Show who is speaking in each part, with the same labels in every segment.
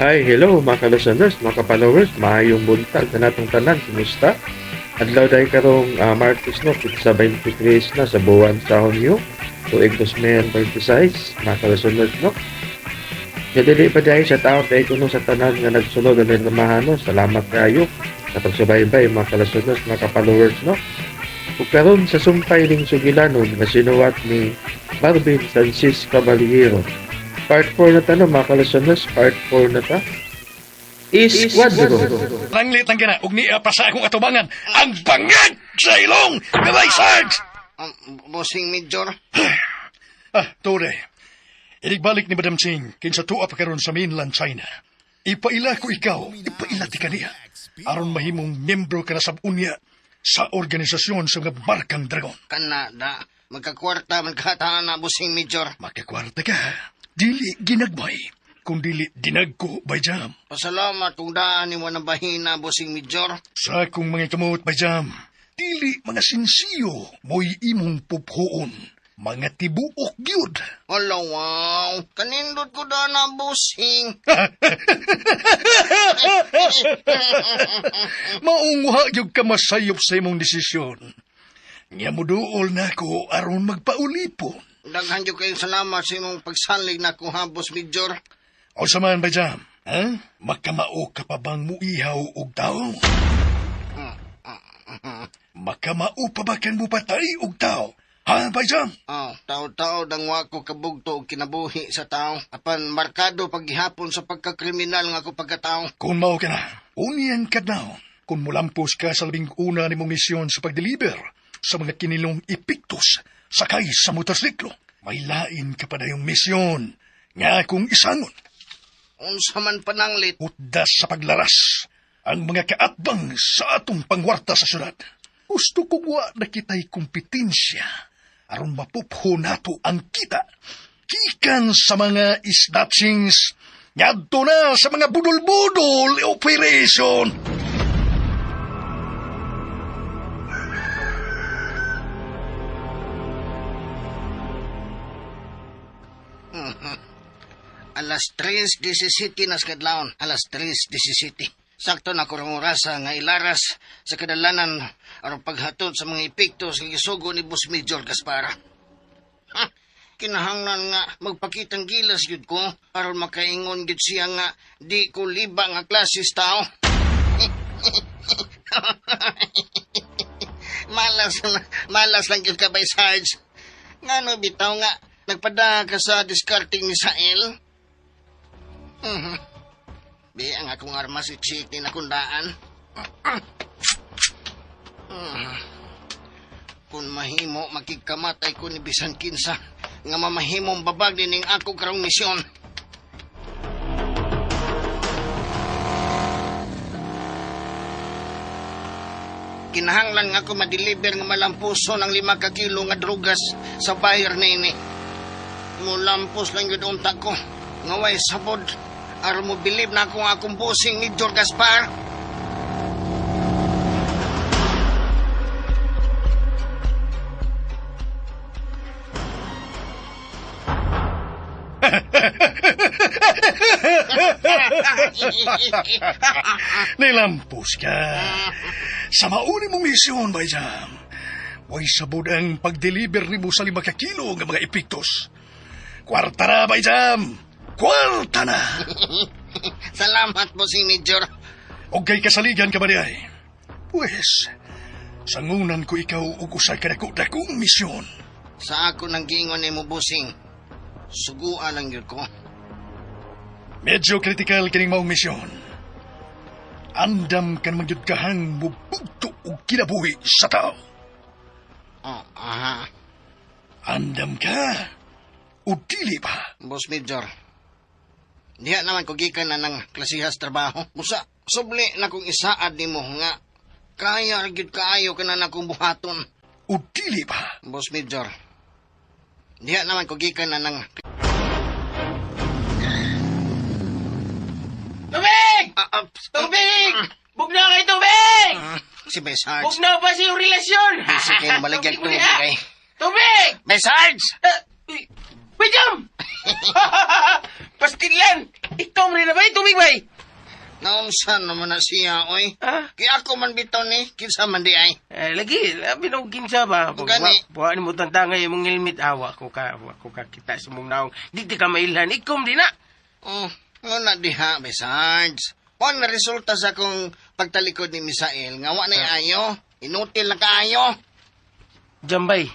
Speaker 1: Hi, hello mga ka-listeners, mga ka-followers, maayong buntag na natong tanan, kumusta? Adlaw dahil karong Martes no, sa 23 na sa buwan sa Hunyo, tuig 2026, mga ka-listeners no. Nadili pa dahil sa taon dahil kuno sa tanan nga nagsunod na nilamahan, salamat kayo sa pagsubaybay mga ka-listeners, mga ka-followers no. Ug karon sa sumpay ning sugilanon nga sinuwat ni Marvin Francis Caballero. Part 4 na ta no, mga ka-listeners, part 4 na ta. Isquadro.
Speaker 2: Langlit ang gina, ug niya pa sa akong atubangan, ang bangag sa ilong, gabay Sarge!
Speaker 3: Bossing Major.
Speaker 2: Tore, inigbalik ni Madam Ching, kinsa tuwa pa karon sa mainland China. Ipaila ko ikaw, ipaila ti kaniya. Aron mahimong membro ka na sa unya sa organisasyon sa mga Barkang Dragon.
Speaker 3: Kanada, magkakwarta, magkataan na, Bossing Major.
Speaker 2: Makakwarta ka, dili ginagbay, kung dili dinagko by jam.
Speaker 3: Pasalamat kung daan ni mo na bahina, Bossing Major.
Speaker 2: Sa akong mga kamot by jam, dili mga sinsiyo mo'y imong puphoon, mga tibuok gyud.
Speaker 3: Hala, wow. Kanindot ko daan na, Bossing.
Speaker 2: Maungha yung kamasayop sa imong desisyon. Nga mo dool na ako aron magpaulipon.
Speaker 3: Daghan yung kayong salamat sa imong pagsanlig na ko, ha, Boss Major.
Speaker 2: O samahan ba jam? Ha? Makamao ka pa bang muihaw og tao? Makamao pa ba kan mo patay og tao? Ha, ba jam?
Speaker 3: Tao-tao dangwa ko kabugto og kinabuhi sa tao. Apan markado paghihapon sa pagkakriminal nga ko pagkatao.
Speaker 2: Kung mao ka na, uniyan ka na. Kung mulampos ka sa labing una ni mong misyon sa pagdeliver sa mga kinilong ipiktos sakay sa motorsiklo, may lain ka pa na yung misyon nga kung isangon.
Speaker 3: Unsa man pananglit.
Speaker 2: Utdas sa paglaras ang mga kaatbang sa atong pangwarta sa syudad. Gusto ko wa na kita'y kompetensya aron mapupho nato ang kita. Kikan sa mga isdatsings, nyadto na sa mga budol-budol operation.
Speaker 3: Alas 3:17 na sa kadlawon. Alas 3:17. Sakto na kurang orasa nga ilaras sa kadalanan aron paghatod sa mga epekto sa gisugo ni Boss Major Gaspara. Kinahanglan nga magpakitang gilas yun ko aron makaingon yun siya nga di ko liba nga klasis tao. malas lang yun ka by Sarge. Ngano bitaw nga nagpada ka sa discarding ni Sael? Di ang akong armas si Chiki na kundaan. Kung mahimo, makikamatay ko ni bisan kinsa nga mamahimong babag ning ako karong misyon. Kinahanglan nga ako madeliver nga malampuso ng 5 ka kilo nga drugas sa buyer na ini. Mulampos lang yun unta ko. Ngaway sabod. Aron mo bilib na akong bossing ni Major Gaspar.
Speaker 2: Nilampos ka. Sa mauni mong misyon, Bayjam. Way sabod ang pag-deliver ni mo sa 5 ka kilo ng mga epiktos. Kwarta na, Bayjam! Kwarta na!
Speaker 3: Salamat po si Major.
Speaker 2: O kay kasaligan ka ba di ay? Pues, sangunan ko ikaw og usay ka dako-dakong misyon.
Speaker 3: Sa ako nang giingon ni mo, bossing. Suguan lang yun ko.
Speaker 2: Medyo kritikal kining maong misyon. Andam kan magyud kahang mubugto og kinabuhi sa tao. Andam ka? O dili ba?
Speaker 3: Boss Major, diha naman ko gikan na ng klasihas trabaho. Musa, subli na kong isaad ni mo nga kaya gyud kaayo ka na nakong buhaton.
Speaker 2: O dili ba?
Speaker 3: Boss Major, diha naman ko gikan na ng...
Speaker 4: Tubig! Tubig! Bugnaw kay tubig!
Speaker 3: Si Besarge.
Speaker 4: Bugnaw pa siyong relasyon!
Speaker 3: Busy kayo malagyan tubig kay...
Speaker 4: Tubig!
Speaker 3: Besarge!
Speaker 4: Pijam! Pastilan! Itom rin na ba? Tubig ba?
Speaker 3: Naunsan naman na siya, oy.
Speaker 4: Ah?
Speaker 3: Kaya ako man bitaw ni, kinsa man di ay.
Speaker 4: Lagi, binugin siya ba?
Speaker 3: Gani.
Speaker 4: Buhaan mo tantangay mong ilmit. Wako ka kita sa mong naong. Di ka mailhan. Ikom din na.
Speaker 3: Oh, na diha, Sarge. Kung na resulta sa akong pagtalikod ni Misael, nga wa na ayo, inutil na kaayo.
Speaker 4: Jambay.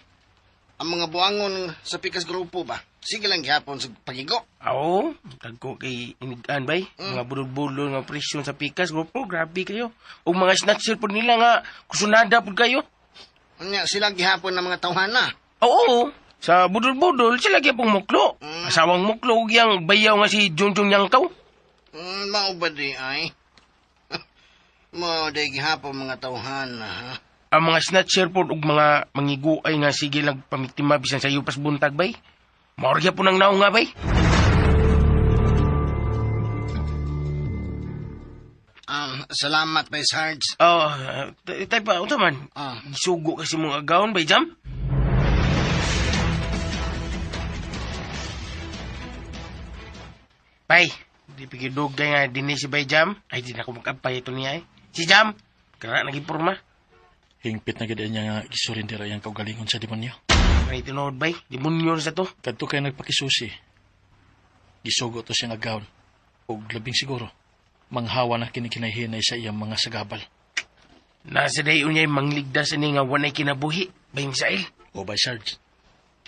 Speaker 3: Ang mga buangon sa pikas grupo ba? Sige lang gihapon sa pagigo.
Speaker 4: Oo, tagko kay inigaan bay. Mga budol-budol nga presyon sa pikas. Grupo, grabe kayo. O mga snatcher po nila nga kusunada po kayo.
Speaker 3: Nya sila gihapon ng mga tawhana.
Speaker 4: Oo, sa budol-budol sila kaya pong muklo. Asawang muklo, yung bayaw nga si Junjun Yangkaw.
Speaker 3: Mao ba di ay? Mao di gihapon mga tawhana, ha?
Speaker 4: Ang mga snatcher po ug mga mangiguay nga sige lang pamiktima bisan sa iyo pas buntag bay. Maorya po nang naong nga bay.
Speaker 3: Salamat bay Sarge.
Speaker 4: Oh, tay pa unta man. Sugo kasi mong agawon bay jam. Bay, di pikir dugay nga dinhi si bay jam. Ay di na ko magkapay ito niya eh. Si jam, kara nagipurma.
Speaker 2: Hingpit na gid niya nga gisurindera yang kaugalingon sa demonyo.
Speaker 4: May tinuod bay, demonyo sa to.
Speaker 2: Kadto kay nagpakisusi. Gisugo to siyang agawon. Og labing siguro, manghawa na kinikinayhinay sa iyang mga sagabal.
Speaker 4: Nasa dayon niya mangligdas ni nga wanay kinabuhi, bay Misael.
Speaker 2: O by Sarge,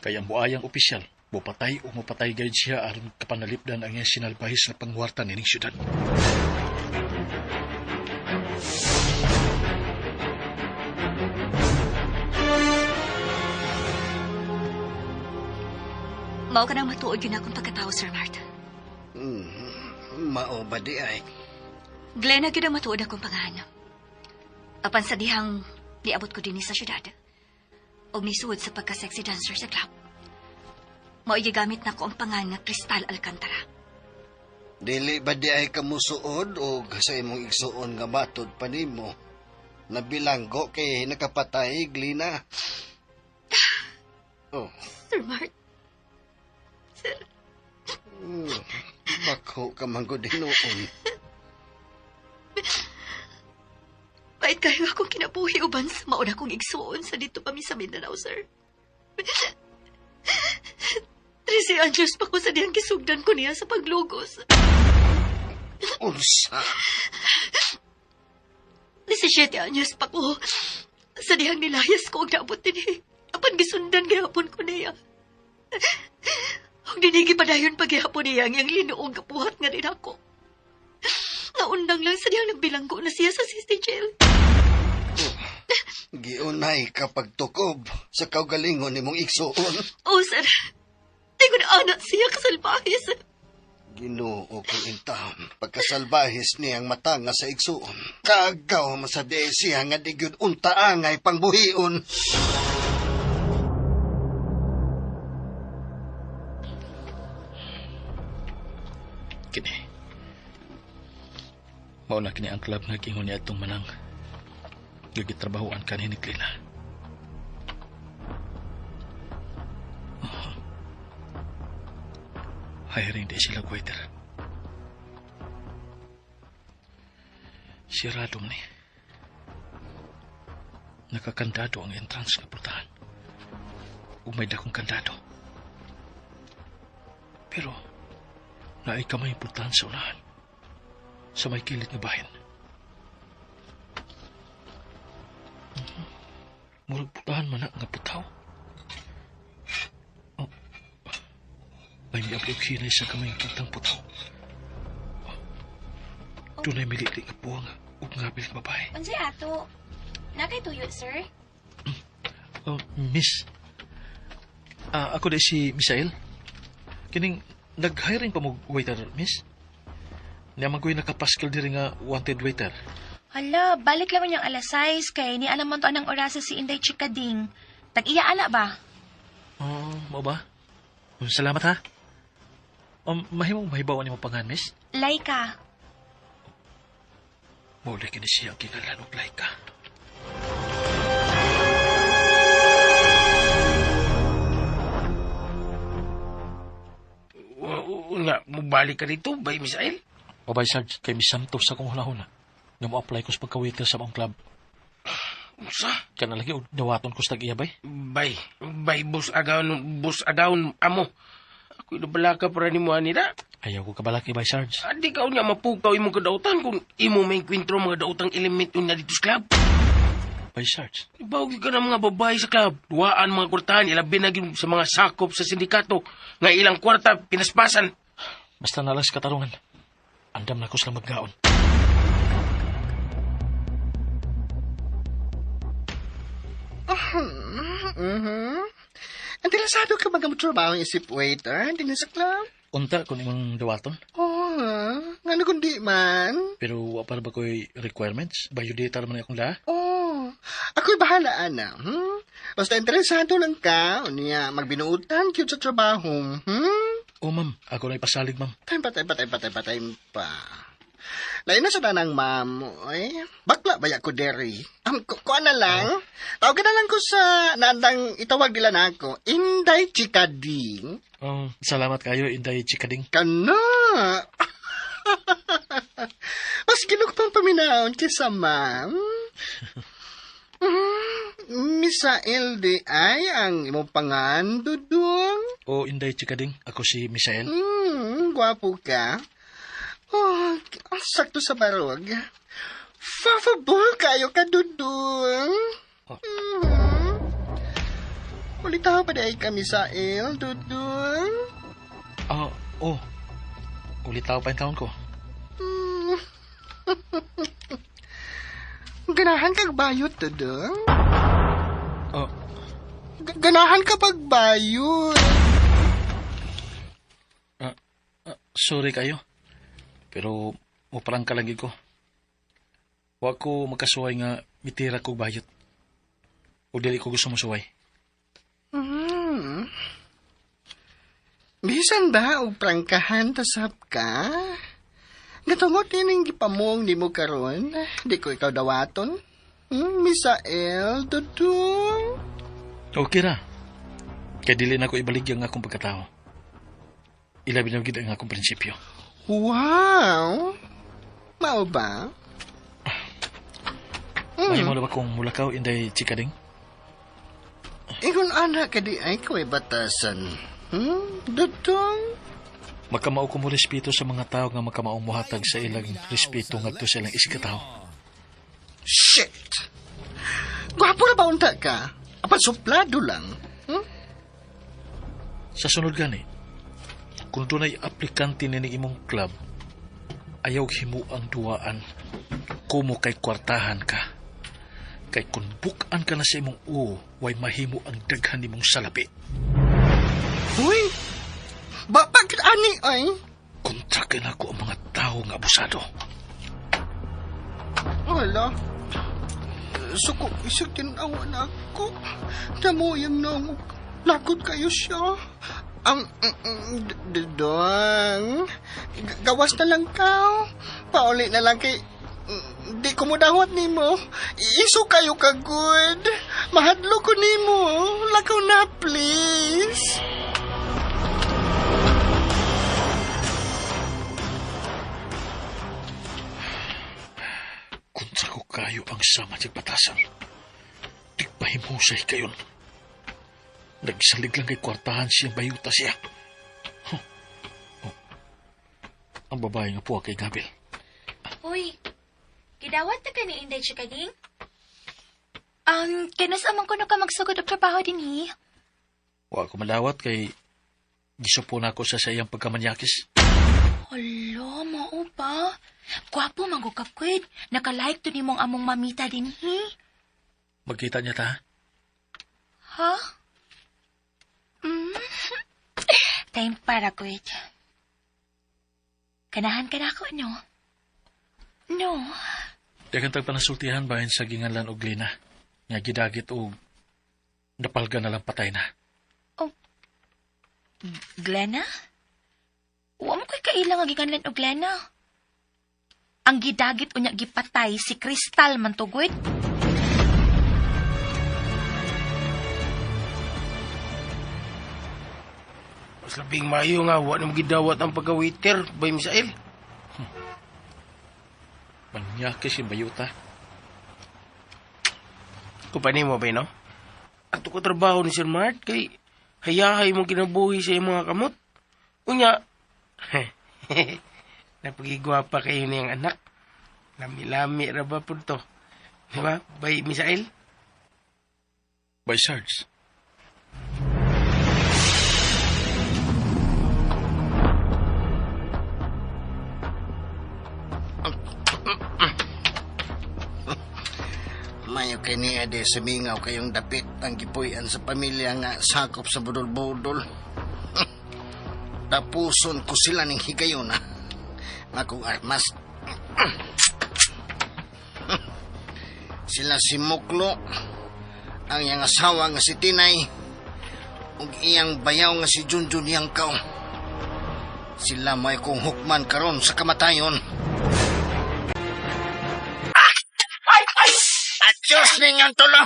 Speaker 2: kay ang buayang opisyal, mupatay o mupatay gayud siya aron kapanalipdan ang iyang sinalbahis na pangwarta nining syudad.
Speaker 5: Mao ka nang matuod yun akong pagkatao, Sir Mart.
Speaker 3: Mao ba di ay?
Speaker 5: Glenn, na ang matuod akong pangahan. Apan sa dihang niabot ko din sa syudad. O misuod sa pagka-sexy dancer sa club. Mao gamit na ko ang pangahan nga Cristal Alcantara.
Speaker 3: Dili ba di ay kamusuod o sa imong igsuon nga matod pa nimo? Nabilanggo kay nakapatay, Glina. Oh.
Speaker 5: Sir Mart. Sir.
Speaker 3: Bako ka manggod noon.
Speaker 5: Bait kayo akong kinabuhi uban sa mauna kong igsuon sa dito pa mi sa Mindanao, sir. 13 anyos pa ko sa diyang kisugdan ko niya sa paglugos.
Speaker 3: Unsa?
Speaker 5: 17 anyos pa ko sa diyang nilayas ko ang naabot din eh. Apan gisundan gihapon ko niya. Ang dinigi pa dayon paghihapon niya ang iyang linuong kapuhat nga rin ako. Naundang lang sa diyang nagbilanggo na siya sa sister jail.
Speaker 3: Giunay kapag tukob sa kaugalingon nimong igsuon.
Speaker 5: Oo, sir. Di ko na anak siya kasalbahis.
Speaker 3: Ginoo kong intam, pagkasalbahis niyang mata nga sa igsuon. Kagaw masabdi siya nga di gyud untaangay pangbuhion.
Speaker 2: Kini. Mao na kini ang club nga gingon niya atong manang. Gigitrabahoan ka ni Glina. Hiring di sila waiter. Sirado ni. Nakakandado ang entrance nga portahan. Ug may dakong kandado. Pero naay kamay portahan sa unahan. Sa may kilid nga bahin. Murag portahan man na nga putaw. May miabog hinay sa kamay kitang putaw. Tunay milili nga buwang ug ngabil nga babae.
Speaker 6: Unsay ato? Nakay tuyo, sir?
Speaker 2: Miss. Ako di si Misael. Kining nag-hiring pa mo waiter, miss. Niyaman ko'y nakapaskil diri nga wanted waiter.
Speaker 6: Hala, balik lang yung alas 6 kay ni alam mo to anang orasa si Inday Chikading. Tag-iya ana ba?
Speaker 2: Mo ba? Salamat ha. Mahimong mahibawan ni mo pangan, miss?
Speaker 6: Laika.
Speaker 2: Muli kini siya ang kinalan og Laika.
Speaker 4: Nga, mubalik ka dito, bay, Misael?
Speaker 7: Babay, Sarge, kay Miss Santos sa kong hula-hula. Nga mo apply ko sa pagka-waiter sa mong club.
Speaker 4: Usa?
Speaker 7: Kaya na lagi, dawaton ko sa tag-iya, bay.
Speaker 4: Bay, bus agaon, amo. Ako'y nabalaka para ni mo, anira.
Speaker 7: Ayaw ko kabalaki, bay, Sarge.
Speaker 4: Adi ka niya mapukaw imong kadautan kung imo may kwentro mga dautang element yun na dito sa club.
Speaker 7: Bay, Sarge.
Speaker 4: Ibawag ka ng mga babae sa club. Duwaan mga kwartahan, ilabi na gyud sa mga sakop sa sindikato. Nga ilang kwarta, pinaspasan.
Speaker 7: Basta nalas katarungan. Andam na ko sila maggaon.
Speaker 3: Interesado ka ba trabaho isip waiter din sa club?
Speaker 7: Unta kung imong dawaton.
Speaker 3: Ngano kundi man?
Speaker 7: Pero wapar ba ko'y requirements? Biodata naman akong la?
Speaker 3: Ako'y bahala, ana. Basta interesado lang ka, o niya, magbinuutan, cute sa trabaho.
Speaker 7: Oh, ma'am. Ako na ipasalig, ma'am.
Speaker 3: Patay pa. Lain na sa tanang, ma'am. Ay, bakla ba ko deri? Kuha na lang. Tawag na lang ko sa nandang itawag nila na ako. Inday Chikading.
Speaker 7: Oh, salamat kayo, Inday Chikading.
Speaker 3: Kana. Mas ginok pang paminaon kisa, ma'am. Misa LDI ang imong pangan, Dudong.
Speaker 7: Oh, Inday Chikading. Ako si Misael.
Speaker 3: Gwapo ka. Ang sakto sa barog. Favor kayo ka, Dudong. Ulitaw pa dahil kami sa Dudong.
Speaker 7: Oh. Ulitaw pa yung taon ko.
Speaker 3: Ganahan kag bayot, Dudong.
Speaker 7: Oh.
Speaker 3: Ganahan ka pagbayot.
Speaker 7: Sorry kayo. Pero muparang ka lagi ko. Wa ko makasuway nga mitira ko bayot. O dili ko gusto masuway.
Speaker 3: Bisan ba o prangkahan tasap ka? Natungot nining gipamong ni mo karon. Di ko ikaw dawaton. Misael, Dudong.
Speaker 7: Okay ra. Kaya dili na ko ibaligyan nga akong pagkatao. Ilabi na gid ang akong prinsipyo.
Speaker 3: Wow! Mao ba?
Speaker 7: May mo na ba kung mulakaw, Inday Chikading?
Speaker 3: Ingon anak ka di ay kaway batasan. Dudong?
Speaker 7: Makamao ko mo respeto sa mga tao nga makamaong muhatag sa ilang respeto ngadto sa ilang isikataw.
Speaker 3: Shit! Gwapo na ba unta ka? Apan suplado lang.
Speaker 7: Sa sunod gani, kung doon ay aplikante nining imong club, ayaw himo ang duwaan. Kumo kay kwartahan ka. Kay kung bukan ka na sa imong way mahimo ang daghan nimong salapi.
Speaker 3: Uy! Bakit ani ay?
Speaker 7: Kontrakin ako ang mga tao nga abusado.
Speaker 3: Wala. Suko, isutin awan ako. Damuyang nang lakot kayo siya. Dudong. Gawas na lang ka. Pauli na lang kay... Di ko mo dawat ni mo. Iso kayo ka good. Mahadlo ko ni mo. Lakaw na, please.
Speaker 7: Kunsa ko kayo ang sama sa batasan. Di pahimusay kayon. Nagsalig lang kay kwartahan siyang bayuta siya. Ang babae nga po kay Gabil.
Speaker 6: Uy, gidawat na ka ni Inday Chikading? Kinasamang ko na ka magsugod og trabaho din
Speaker 7: Wa ko malawat kay gisupo na ako sa sayang pagkamanyakis.
Speaker 6: Hala, mao ba? Gwapo mangukakwid. Nakalike to ni mong among mamita din
Speaker 7: Magkita niya ta?
Speaker 6: Ha? Time para kwid. Kanahan ka na ako, no? No.
Speaker 7: Dagan tag panasultihan bahin sa ginganlan og Lina. Nga gidagit og napalga na lang patay na.
Speaker 6: Glenna? Wa mo kay kailang ang gikanlan og Glenna. Ang gidagit unya gipatay si Crystal man tugod.
Speaker 4: Mas labing mayo nga, wa na magidawat ang pagka-waiter, bay Misael.
Speaker 7: Manyakis yung bayuta.
Speaker 4: Kupani mo ba, no? Ato ko trabaho ni Sir Mart, kay hayahay mong kinabuhi sa iyong mga kamot. Unya, napagigwapa kayo niyang anak. Lami-lami ra ba po to? Diba, bay Misael?
Speaker 7: By Sarge.
Speaker 3: Mayo kay ni Ade samingaw kayong dapit ang gipuy-an sa pamilya nga sakop sa budol-budol. Tapuson ko sila ning higayon na. Akong armas. Sila si Muklo, ang iyang asawa nga si Tinay, ug iyang bayaw nga si Junjun Yangkaw. Sila may kong hukman karon sa kamatayon. Diyos ninyong tulo.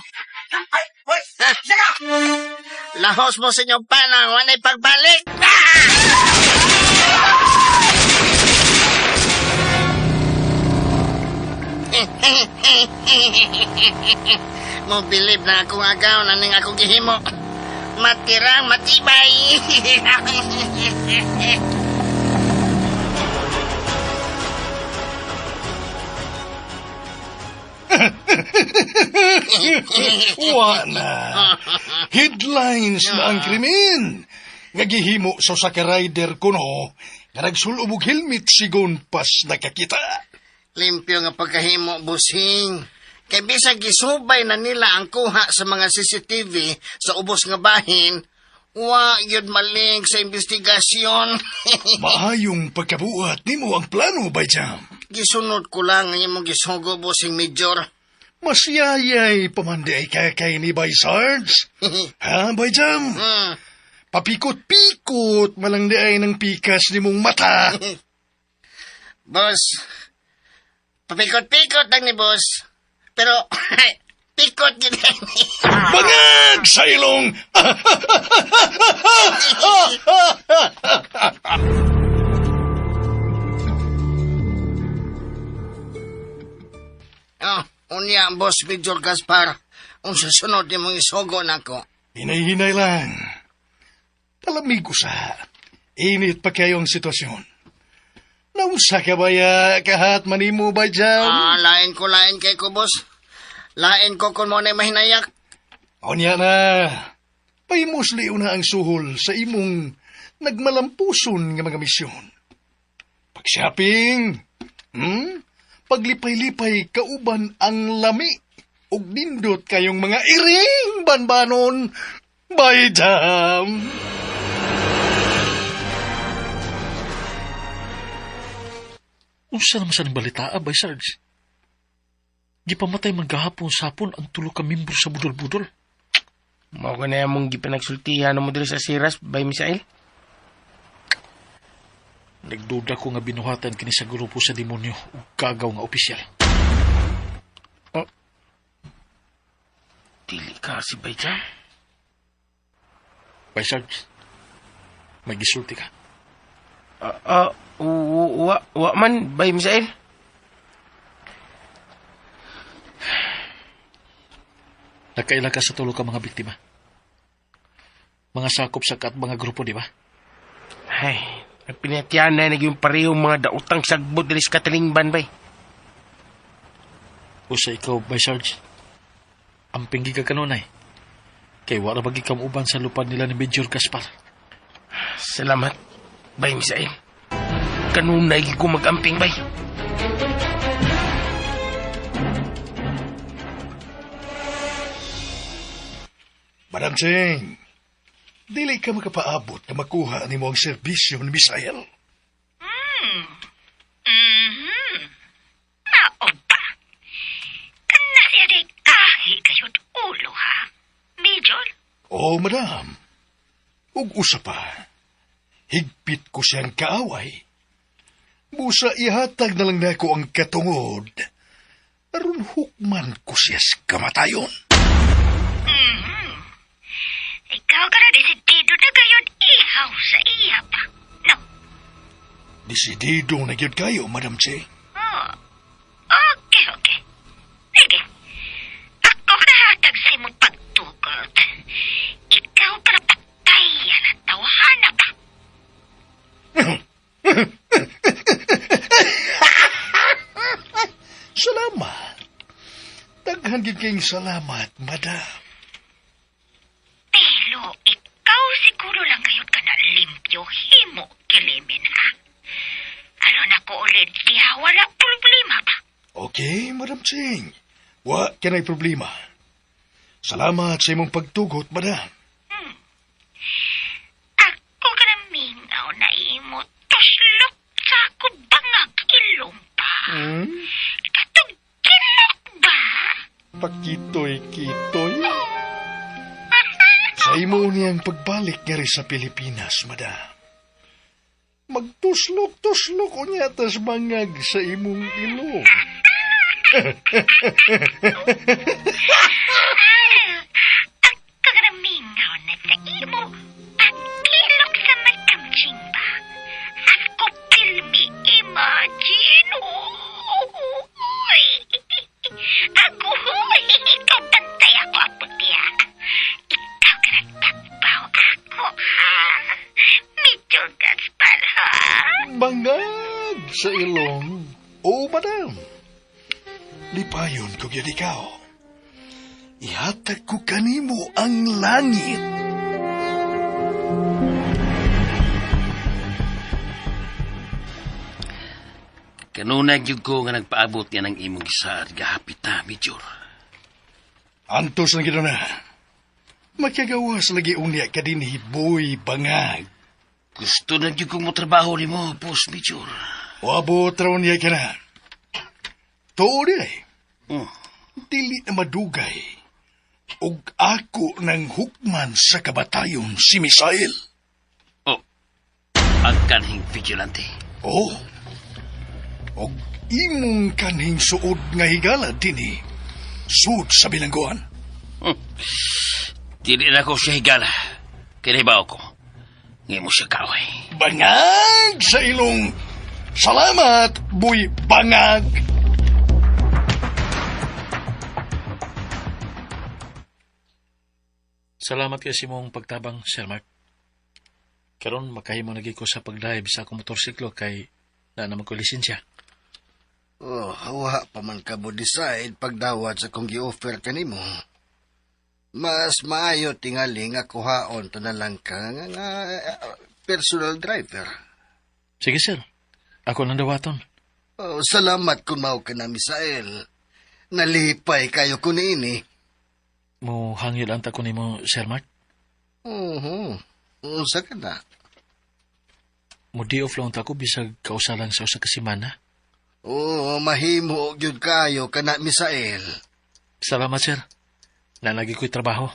Speaker 3: Lahos mo sa inyong panang, wanay pagbalik. Mo bilib na akong agaw na ning akong gihimo. Matirang matibay.
Speaker 2: Wala. Headlines na ang krimen. Nga gihimo sa saka rider ko no, nga nagsulubog helmet sigon pas nakakita.
Speaker 3: Limpyo nga pagkahimo, busing. Kay bisag gisubay na nila ang kuha sa mga CCTV sa ubos nga bahin, wa yun maling sa investigasyon.
Speaker 2: Maayong pagkabuhat nimo ang plano, Bayjam.
Speaker 3: Gisunod ko lang ang imong gisugo, busing Major.
Speaker 2: Masyayay pamanday kay ni Bay Sarge. Ha, Bayjam? Papikot-pikot malang di ay ng pikas ni mong mata.
Speaker 3: Boss, papikot-pikot lang ni boss. Pero, pikot yun.
Speaker 2: Bangag sa ilong!
Speaker 3: Unya, boss Major Gaspar. Ang susunod ni mong isugo na ko.
Speaker 2: Hinay-hinay lang. Palamig ko sa init pa kayo ang sitwasyon. Nausa ka ba kahat manimo ba dyan?
Speaker 3: Lain kay ko, boss. Lain ko kung mo na mahinayak.
Speaker 2: Onya na. Paimusliw na ang suhol sa imong nagmalampuson nga mga misyon. Pag-shopping, paglipay-lipay kauban ang lami ug nindot kayong mga iring banbanon. Bay jam.
Speaker 7: Unsa naman sa balitaa, Bay Sarge? Gipamatay man gahapon sapon ang tulo ka membro sa budol-budol.
Speaker 4: Mao ka na mong gipanagsultihan mo diri sa Siras, bay Misael?
Speaker 7: Nagduda ko nga binuhatan kini sa grupo sa demonyo ug kagaw nga opisyal.
Speaker 4: Dili ka si Bayjam.
Speaker 7: Bay Sarge, may gisulti ka.
Speaker 4: Wa man, bay Misael.
Speaker 7: Nagkaila ka sa tulo ka mga biktima. Mga sakop sa kat mga grupo, di ba?
Speaker 4: Ay, nagpinatiyan na yung parehong mga dautang sagbot dili sa katalingban, bay.
Speaker 7: O sa ikaw, Bay Sarge, ang pinggi ka kanunay. Kay wala bagi kamuban sa lupad nila ni Major Gaspar.
Speaker 4: Salamat, bay Misael. Kanunay ko mag-amping, bay.
Speaker 2: Madam Cheng, dili ka makapaabot na makuha ni mo ang serbisyo ni Misael.
Speaker 8: Naog pa. Kanasya di kahi kayo't ulo, ha? Major?
Speaker 2: Oo, madam. Ug usa pa, higpit ko siyang kaaway. Busa ihatag na lang nako ang katungod. Aron hukman ko siya sa kamatayon.
Speaker 8: Ikaw ka na desidido na gayon, trabaho sa iya pa. No.
Speaker 2: Desidido na gyud kayo, Madam Che.
Speaker 8: Oh. Okay. Sige. Ako nahatag sa imong pagtugot. Ikaw para patayan at tawahan pa.
Speaker 2: Salamat. Daghan gid kayong salamat, Madam.
Speaker 8: Pero ikaw siguro lang kayo ka na limpyo himo kilimin ha. Alon ako ulit diha wala problema ba?
Speaker 2: Okay, Madam Ching. Wa kanay problema. Salamat sa imong pagtugot, Madam.
Speaker 8: Ako ka na mingaw na imo tuslok sa ako bangag ilong pa. Katong kilok ba?
Speaker 2: Pakitoy-kitoy. Sa imo niyang pagbalik nga rin sa Pilipinas, Madam. Magtuslok-tuslok ko niya tas bangag sa imong ilong.
Speaker 8: Ako ka na mingaw na sa imo pagkilok sa may kamching ba? Ako filmi imagine. Uy. Ako, ikaw bantay ako ang tiya. Ikaw ka nagtabaw ako, ha? Medyo gaspal, ha?
Speaker 2: Bangag sa ilong. Oo, Madam. Lipayon ko yun ikaw. Ihatag ko kanimo ang langit.
Speaker 9: Kanunag yung ko nga nagpaabot niya ng imong isa at gahapita, Major.
Speaker 2: Antos na gito na. Magkagawas lagi unya ka din hiboy bangag.
Speaker 9: Gusto na yung kong trabaho ni mo, Boss Major.
Speaker 2: Wabot raw niya ka na. Tuod ay.
Speaker 9: Oh,
Speaker 2: Dili na madugay. Og ako ng hukman sa kabatayon si Misael.
Speaker 9: ang kanhing vigilante.
Speaker 2: Oh. Og imong kanhing suod nga higala dinhi. Sud sa bilangguan.
Speaker 9: Dili na ko siya higala. Kinibaw ko. Ngayon mo siya kaway.
Speaker 2: Bangag sa ilong. Salamat, boy bangag.
Speaker 7: Salamat kay simong pagtabang, Sir Mark. Karon makahimo lagi ko sa pagdrive sa akong motorsiklo kay na naman ko lisensya.
Speaker 3: Oh, hawa pa man ka mo decide pagdawat sa kong gi-offer kanimo. Mas maayo tingali nga kuhaon to na lang ka nga personal driver.
Speaker 7: Sige, sir. Ako nang dawaton.
Speaker 3: Oh, salamat kung mao ka na, Misael. Nalipay kayo ko niini.
Speaker 7: Mo hangil anta ko nimo, Sir Mark.
Speaker 3: Unsa ka na?
Speaker 7: Mo di off lang tako bisag kausalan sa usa ka semana.
Speaker 3: Oo, mahimo og gyud kayo kana, Misael.
Speaker 7: Salamat, sir. Nalagi ko'y trabaho.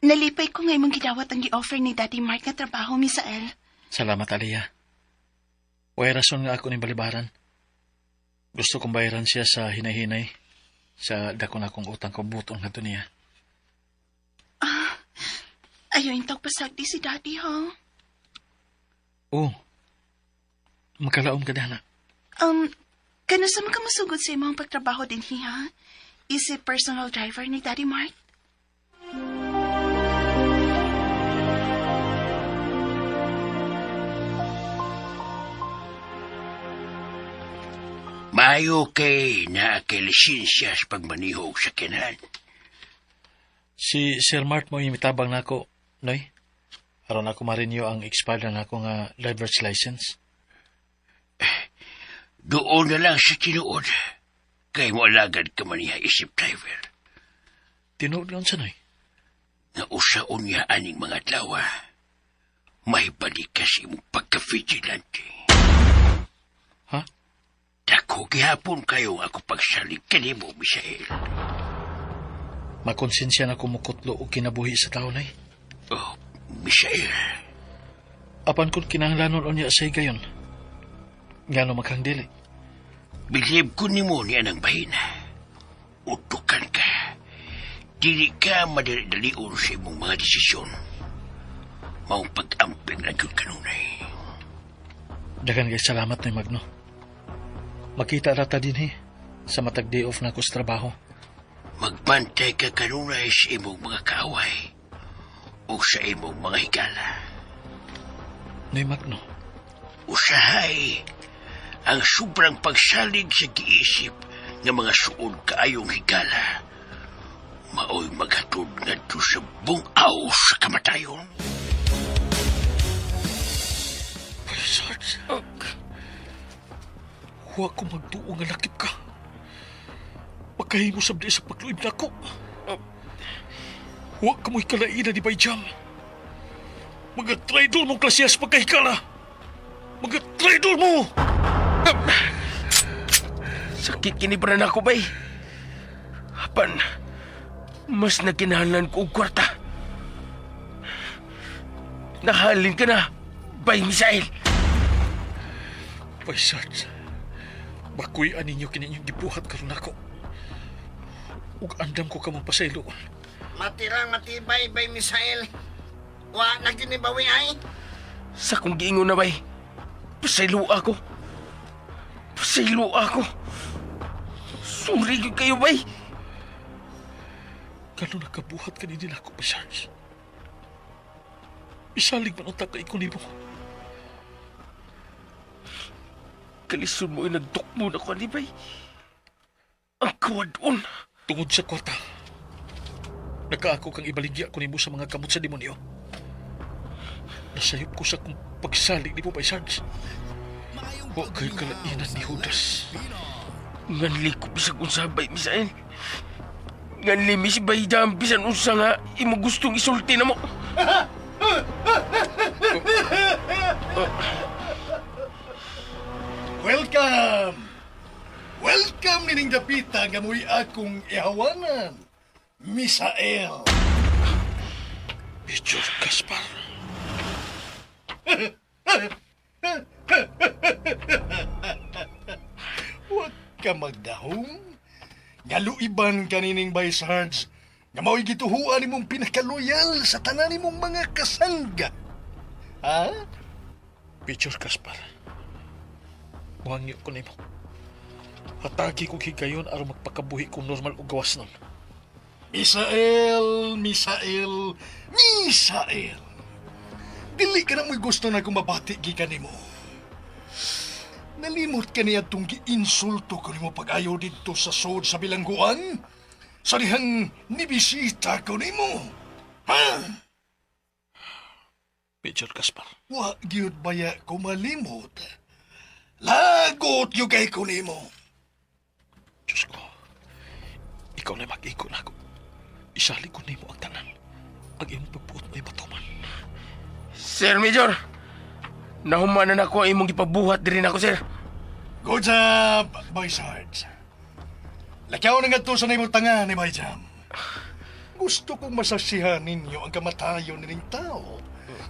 Speaker 6: Nalipay ko nga imong gidawat ang gi-offer ni Daddy Mark nga trabaho, Misael.
Speaker 7: Salamat, Aliyah. Way rason nga ako ni balibaran. Gusto kong bayaran siya sa hinay-hinay sa dako na kong utang kabuton nga niya.
Speaker 6: Ayaw yung tagpasagdi si Daddy, ha?
Speaker 7: Oo. Magkalaom ka na.
Speaker 6: Kano sa mga masugod sa imong pagtrabaho din hiya? Is it personal driver ni Daddy Mark?
Speaker 9: Mayo kay na kay lisensya sa pagmanihog sa kinan.
Speaker 7: Si Sir Mark mo imitabang na ako, Noy. Aron ako marinyo ang expired na ako nga driver's license.
Speaker 9: Doon na lang sa tinuod. Kay mo alagad ka man niya isip driver.
Speaker 7: Tinuod lang sa Noy.
Speaker 9: Nausaon niya aning mga tlawa. May balik kasi mong pagka-vigilante.
Speaker 7: Ha?
Speaker 9: Dako gihapon kayo ako pagsalig kanimo, Misael.
Speaker 7: Makonsensya na kumukutlo o kinabuhi sa tao, Noy.
Speaker 9: Oh, Misael.
Speaker 7: Apan kung kinahanglanon o niya sa gayon. Ngano maghang dili.
Speaker 9: Bilib ko ni mo niya ng bahina. Utukan ka. Dili ka madali-dalion sa imong mga desisyon. Maong pag-amping na yun kanunay.
Speaker 7: Dagan kay salamat ni Magno. Makita rata din sa matag day off na ako sa trabaho.
Speaker 9: Magbantay ka kanunay sa imong mga kaaway o sa imong mga higala.
Speaker 7: Noy Magno,
Speaker 9: Usahay ang sobrang pagsalig sa giisip ng mga suod kaayong higala. Mao'y maghatod ngadto sa bungaw sa kamatayon.
Speaker 7: Sarge. Huwag ko magduo nga lakip ka. Pagkahimo sabdi sa pagluib na ako. Huwag ka mo'y kalainan ni Bayjam. Mga traidor mong klasyas pagkahikala. Mga traidor mo!
Speaker 4: Sakit kinibaran ako, bay. Apan, mas nagkinahalan ko og kwarta. Nahalin ka na, bay Misael.
Speaker 7: Bay Sarge, bakoy aninyo kininyong gibuhat karon ako. Ug andam ko ka mong pasaylo.
Speaker 3: Matirang matibay, Bay Misael. Wa na ginibawi ay.
Speaker 4: Sa kong giingon na, bay. Pasaylo ako. Pasaylo ako. Suri gyud kayo, bay.
Speaker 7: Kano nakabuhat ka nila ako, Bay Sarge. Isalig man ang takay ko nimo.
Speaker 4: Kalisod mo ay nagtukmo na ko, ani, bay. Ang kawadon.
Speaker 7: Tungod sa kwarta, nakaako kang ibaligya ko nimo sa mga kamot sa demonyo. Nasayop ko sa kong pagsalig ni mo, Bay Sarge. Huwag kayo kalainan ni Judas.
Speaker 4: Nganli ko bisag unsa, bay Misael. Nganli mi si Bayjam bisan unsa nga imo gustong isulti na mo.
Speaker 2: Welcome! Welcome nining dapita nga mo'y akong ihawanan, Misael.
Speaker 7: Major Gaspar.
Speaker 2: Huwag ka magdahong. Galuiban ka nining Bay Sarge nga mao'y gituhuan nimong pinakaloyal sa tanan nimong mga kasangga. Ha?
Speaker 7: Major Gaspar. Muhangyo ko nimo. Hatagi ko higayon aron magpakabuhi kong normal o gawas nun.
Speaker 2: Misael, Misael, Misael. Dili ka na mo'y gusto na kumabati gikan nimo. Nalimot ka niya itong giinsulto ko nimo pag-ayaw dito sa sod sa bilangguan? Sa dihang nibisita ko nimo. Ha?
Speaker 7: Major Gaspar.
Speaker 2: Wa gyud baya ko malimot. Lagot yung kay ko nimo.
Speaker 7: Diyos ko, ikaw na mag-ikot ako. Isali ko nimo ang tanan. Ang iyong pagbuot may matuman.
Speaker 4: Sir Major, nahumanan ako ang imong gipabuhat diri nako, sir.
Speaker 2: Good job, Bay Sarge. Lakyaw na nga to sa naimong tanga ni Bayjam. Gusto kong masasihan ninyo ang kamatayon nining tao.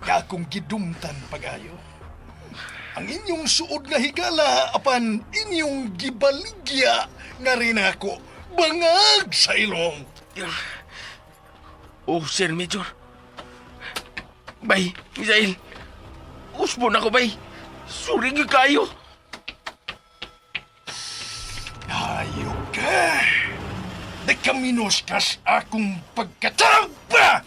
Speaker 2: Kaya akong gidumtan pag-ayo. Ang inyong suod nga higala apan inyong gibaligya nga rin ako bangag sa ilong.
Speaker 4: Oh, Sir Major. Bay, Misael. Usbon ako, bay. Suri gyud kayo.
Speaker 2: Ayok ka. Nagkaminos kas akong pagkatamba.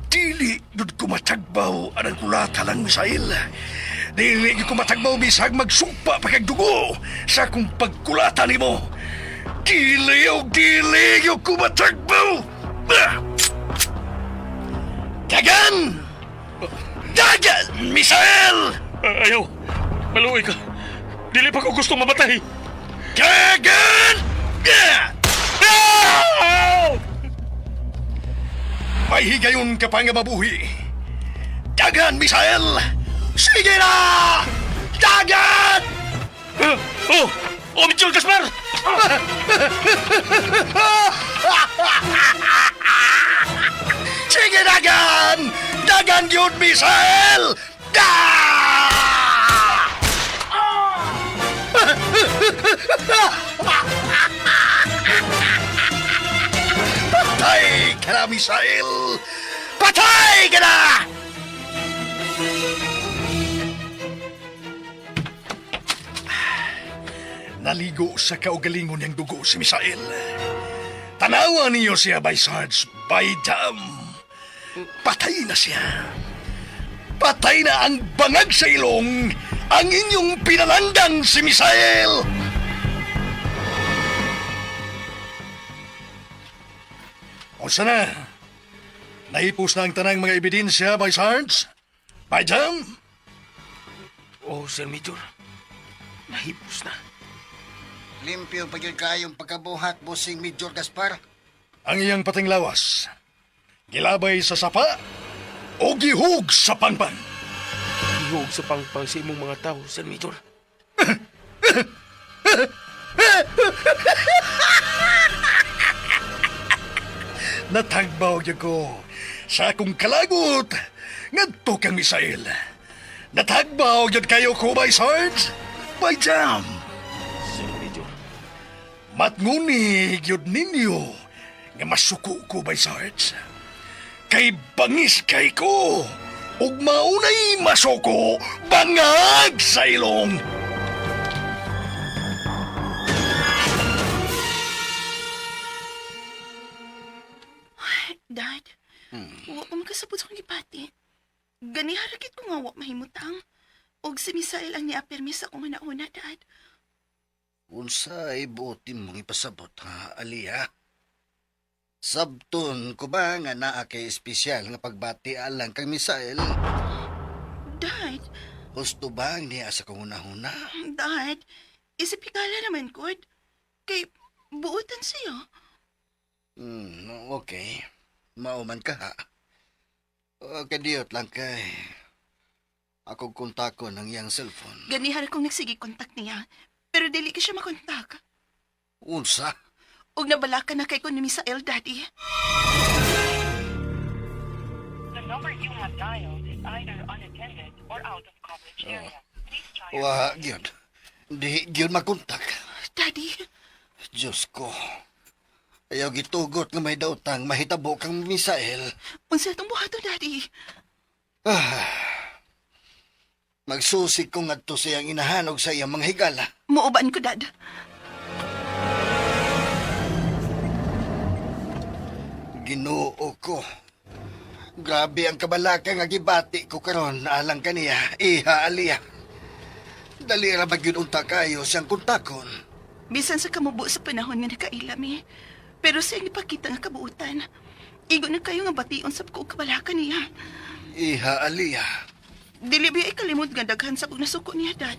Speaker 2: Dili dud ko matagbaw anang kulata lang, Misael. Dili ko matagbaw bisag magsumpa pagkagdugo sa akong pagkulata nimo. Dili ko matagbaw. Dagan! Dagan, Misael!
Speaker 7: Ayaw! Maluoy ka! Dili pa ko gusto mamatay!
Speaker 2: Dagan! May higayon ka pa nga mabuhi. Dagan, Misael! Sige na! Dagan!
Speaker 7: Oh! Oh, Major Gaspar!
Speaker 2: Sige, Dagan! Dagan yun, Misael! Ah! Patay ka na, Misael! Patay ka na! Naligo sa kaugalingon niyang dugo si Misael. Tanawa niyo siya by Sarge, by Jam. Patay na siya. Patay na ang bangag sa ilong, ang inyong pinalandang si Misael. O sana, naipos na ang tanang mga ebidensya by Sarge, by Jam.
Speaker 4: Oh, Sir Major. Nahipos na.
Speaker 3: Limpyo pa yun kayong pagkabuhat, Bossing Major Gaspar.
Speaker 2: Ang iyang pating lawas, gilabay sa sapa o gihug sa pangpan.
Speaker 4: Ihog sa pangpang sa imong mga tao, Sir Major.
Speaker 2: Natagbaw niyo ko sa akong kalagot ngadto kang Misael. Natagbaw yun kayo ko by Sarge, by Jam.
Speaker 4: Sir Major.
Speaker 2: Matngunig yun ninyo nga masuko ko by Sarge. Kay bangis kay ko ug maunay masuko bangag sa ilong.
Speaker 6: Dad, wa pa magkasabot sa kong gipati. Gani harakit ko nga wa mahimutang. Og si Misael ang niapirmi sa akong nauna, Dad.
Speaker 3: Unsay buotin mong ipasabot, ha, Aliyah? Sabton ko ba nga naa kay espesyal nga pagbati alang kang Misael?
Speaker 6: Dad,
Speaker 3: Husto ba ang niya sa kunguna-huna?
Speaker 6: Dad, isipikala naman ko. Kay buutan siya.
Speaker 3: Okay. Mauman ka, ha? Kadiyot lang kay akong kontako ng iyang cellphone.
Speaker 6: Gani harak kong nagsige kontak niya. Pero dili ka siya makontak.
Speaker 3: Unsa?
Speaker 6: Og nabalaka na kay ko ni Misael, Daddy.
Speaker 10: The number you have dialed is either unattended or out of coverage area. Please try
Speaker 3: Wa, gyud. Di gyud makontak.
Speaker 6: Daddy,
Speaker 3: Diyos ko. Ayaw gitugot nga may dautang mahitabo kang Misael.
Speaker 6: unsa itong buhato, Daddy?
Speaker 3: Magsusig ko ngadto siyang inahanog sa iyang mga higala.
Speaker 6: Muuban ko, Dad.
Speaker 3: Ginoo ko. Grabe ang kabalaka nga gibati ko karon alang kaniya, Iha Aliyah. Dali ra ba gyud unta kayo siyang kontakon?
Speaker 6: Bisan sa kamubo sa panahon nga nakailami. Pero sa ipakita nga kabuutan. Igo na kayo nga bation sa ko kabalaka niya.
Speaker 3: Iha Aliyah.
Speaker 6: Dili biya ikalimod nga daghan sa kong nasuko niya, Dad.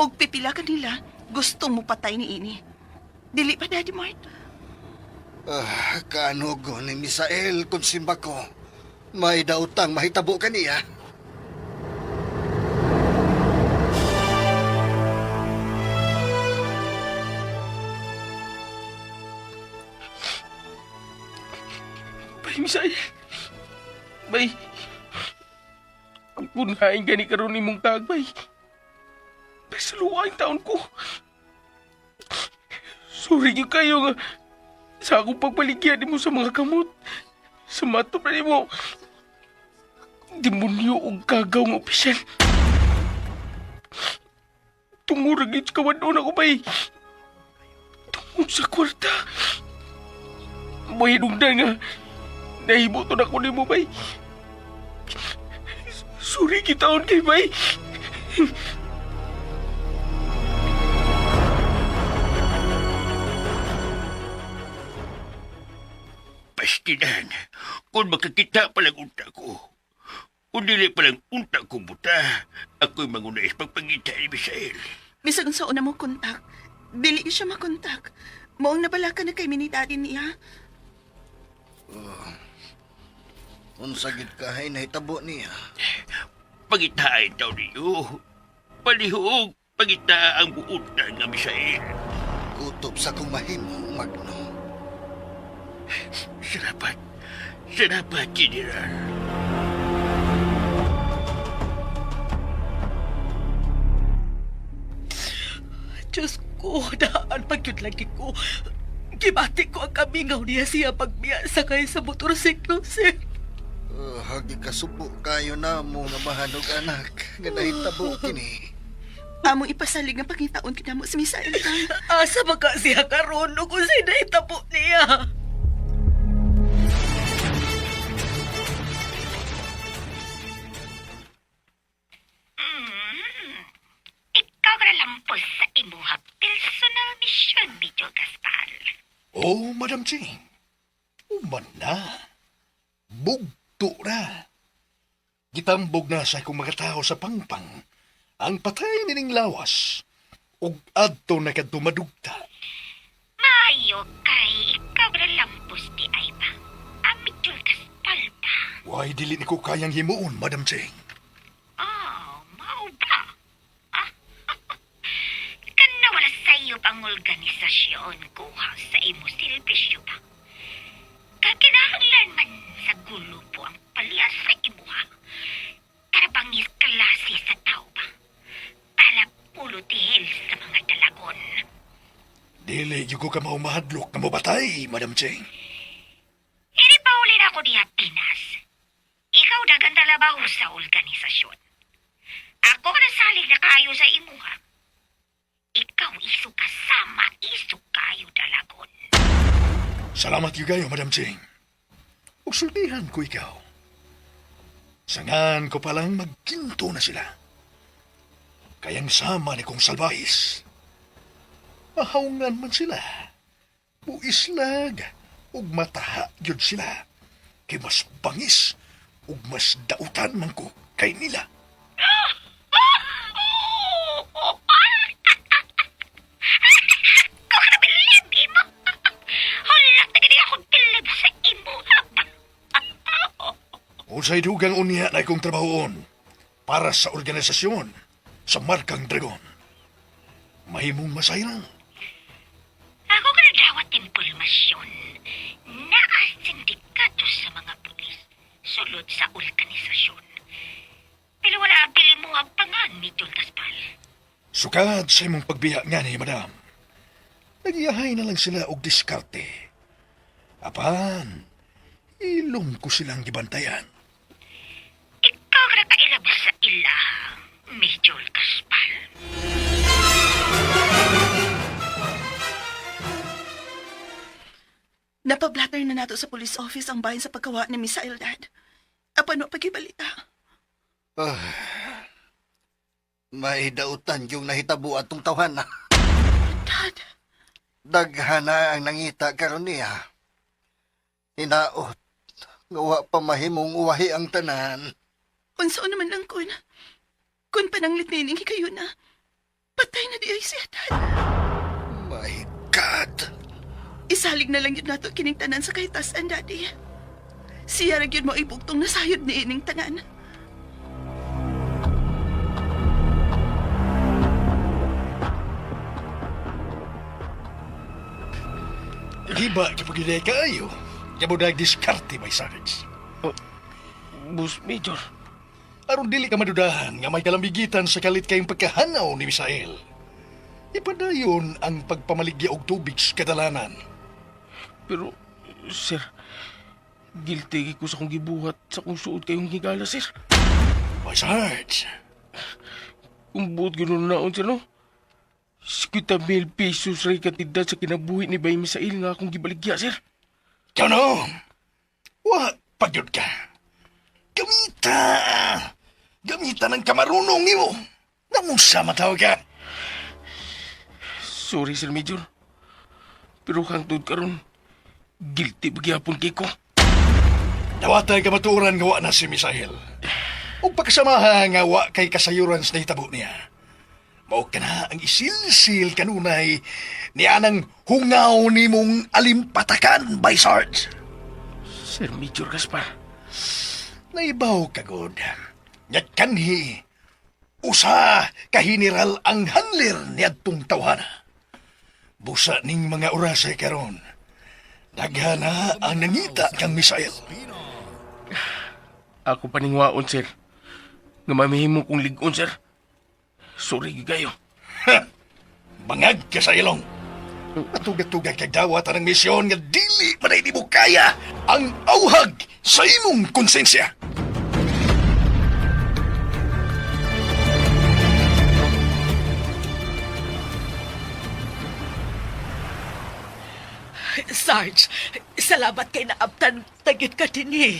Speaker 6: Og pipila ka nila, gustong mo patay ni ini. Dili pa, Daddy Mart?
Speaker 3: Kaanugo ni Misael kung simba ko. May dautang mahitabo kaniya.
Speaker 4: Bay, Misael. Bay. Ang punhain gani karon ni mong tagbay. Bay, sa luwaing taon ko. Sorry niyo kayo nga sa akong pagbaligyan mo sa mga kamot. Sa matop na mo. Demonyo o gagaw ng opisyal. Tunguragin sa kawadon ako, bay. Tungod sa kwarta. Mahinungdan nga. Nahimuton ako ni mo, bay. Sorry kitaon kay bay.
Speaker 9: Pastinan, kung makakita palang unta ko. Kung dili palang unta ko buta, ako'y mangunais pagpangita ni Misael.
Speaker 6: Bisan sa una mo kontak, dili ka siya makontak. Maong nabalaka na kay minidadi niya.
Speaker 3: Unsa gid kahay nahitabo niya.
Speaker 9: Pagitaan daw niyo. Palihog, pagita ang buutan nga Misael.
Speaker 3: Kutob sa kong mahimo, Magno.
Speaker 9: Salamat, General.
Speaker 11: ko. Daan pagyud lagi ko. Gibati ko ang kamingaw niya siya pagbiya sakay sa motorsiklo, sir.
Speaker 3: Hagi kasubo kayo na mo nga mahanog anak. Nga nahitabo kini.
Speaker 11: Among ipasalig nga pangitaon kinamo si Miss Ailda. Asa ba ka siya karon o kung sa'y naitapo niya?
Speaker 8: Ikaw ra lampos sa imuha personal mission, Medyo Gaspar.
Speaker 2: Oh, Madam Ching. Uman na. Bugto na. Gitambog na sa akong mga tao sa pangpang ang patay nining lawas ug adto na kadtumadugta.
Speaker 8: Maayo kay ikaw ra lampos di ay ba? Ang Medyo Gaspar ba?
Speaker 2: Why dili ni ko kayang himuon, Madam Ching?
Speaker 8: Oh, mao ba? Kana wala sa'yo pang organisasyon kuha sa imo silbisyo ba? Kakinahanglan man sa gulo po ang palyas sa imuha. Karabangis kalasi sa tao ba? Para pulo tihil sa mga dalagon.
Speaker 2: Dili yung ko ka maumahadlok na mabatay, Madam Ching.
Speaker 8: Hindi pa uli na ako diya, Pinas. Ikaw dagan talabaho sa organisasyon. Ako nasalig na kayo sa imuha. Ikaw iso kasama, iso kayo dalagon.
Speaker 2: Salamat yung kayo, Madam Ching. Ug sulbihan ko ikaw. Sangan ko palang magkinto na sila. Kayang sama ni kong salbahis. Mahaungan man sila. Buislag. Ug mataha yun sila. Kay mas bangis. Ug mas dautan man ko kay nila.
Speaker 8: Kung nabilib mo. Hulak na gani akong bilib sa imo.
Speaker 2: Unsay dugang unya na ikong trabahoon para sa organisasyon sa Markang Dragon. Mahimong masayang.
Speaker 8: Ako ka nagdawat impormasyon na sindikato sa mga pulis sulod sa organisasyon. Pero wala ang pili mo ang pangan ni Don Gaspar.
Speaker 2: Sukad sa imong pagbiya nga ni Madam. Nagiyahay na lang sila og diskarte. Apan, ilong ko silang gibantayan.
Speaker 8: Ikaw ka nakailabas sa ila, Medyo Gaspar.
Speaker 11: Napablatter na nato sa police office ang bahin sa pagkawa ni Miss Aildad. Apan mo pagibalita.
Speaker 3: May dautan yung nahitabo atong tawhan na.
Speaker 11: Dad,
Speaker 3: Daghana ang nangita karon niya. Hinaot. Ngawa pa mahimong uwahi ang tanan.
Speaker 11: unsa naman lang kun. Kun pananglit nining kayo na. Patay na di ay siya, Dad.
Speaker 3: My God!
Speaker 11: Isalig na lang yun nato kining tanan sa kahitasan, Daddy. Siya rin yun mo ibugtong nasayod ni ining tanan.
Speaker 2: Giba, kapagiday kayo. Yabudag diskarte, may sarge.
Speaker 4: Bus Major.
Speaker 2: Aron dili ka madudahan nga may kalambigitan sa kalit kayong pagkahanaw ni Misael. Ipadayon ang pagpamaligya og tubig sa kadalanan.
Speaker 4: Pero, sir, guilty ko sa kong gibuhat sa kong suod kayong higala, sir.
Speaker 2: May sarge.
Speaker 4: Kung buot gano'n naon, sir, no? 50,000 pesos rin katidad sa kinabuhi ni Bay Misael nga akong gibaligya, sir.
Speaker 2: Kano? Wa, pagyod ka. Gamita! Gamita ng kamarunong mo. Namusa matawag ka.
Speaker 4: Sorry, Sir Major. Pero hangtod karon, guilty bagyapon kay ko.
Speaker 2: Nawatay ka matuuran nga wa na si Misael. O pagkasamaha nga wa kay kasayuran sa nahitabo niya. Mao ka na ang isilsil kanunay ni anang hungaw ni mong alimpatakan by Sarge.
Speaker 4: Sir Major Gaspar.
Speaker 2: Naibaw ka, God. Nyat kanhi. Usa ka general ang handler ni adtong tawhana. Busa ning mga orasay karon. Daghana ang nangita kang Misael.
Speaker 4: Ako paningwaon, sir. Nga mamihimo kong ligon, sir. Sorry, gayo.
Speaker 2: Bangag ka sa ilong. Matugad-tugad kay dawat ang misyon nga dili pa di mo kaya ang auhag sa imong konsensya.
Speaker 11: Sarge, salamat kay naabtan. Tagit ka din eh.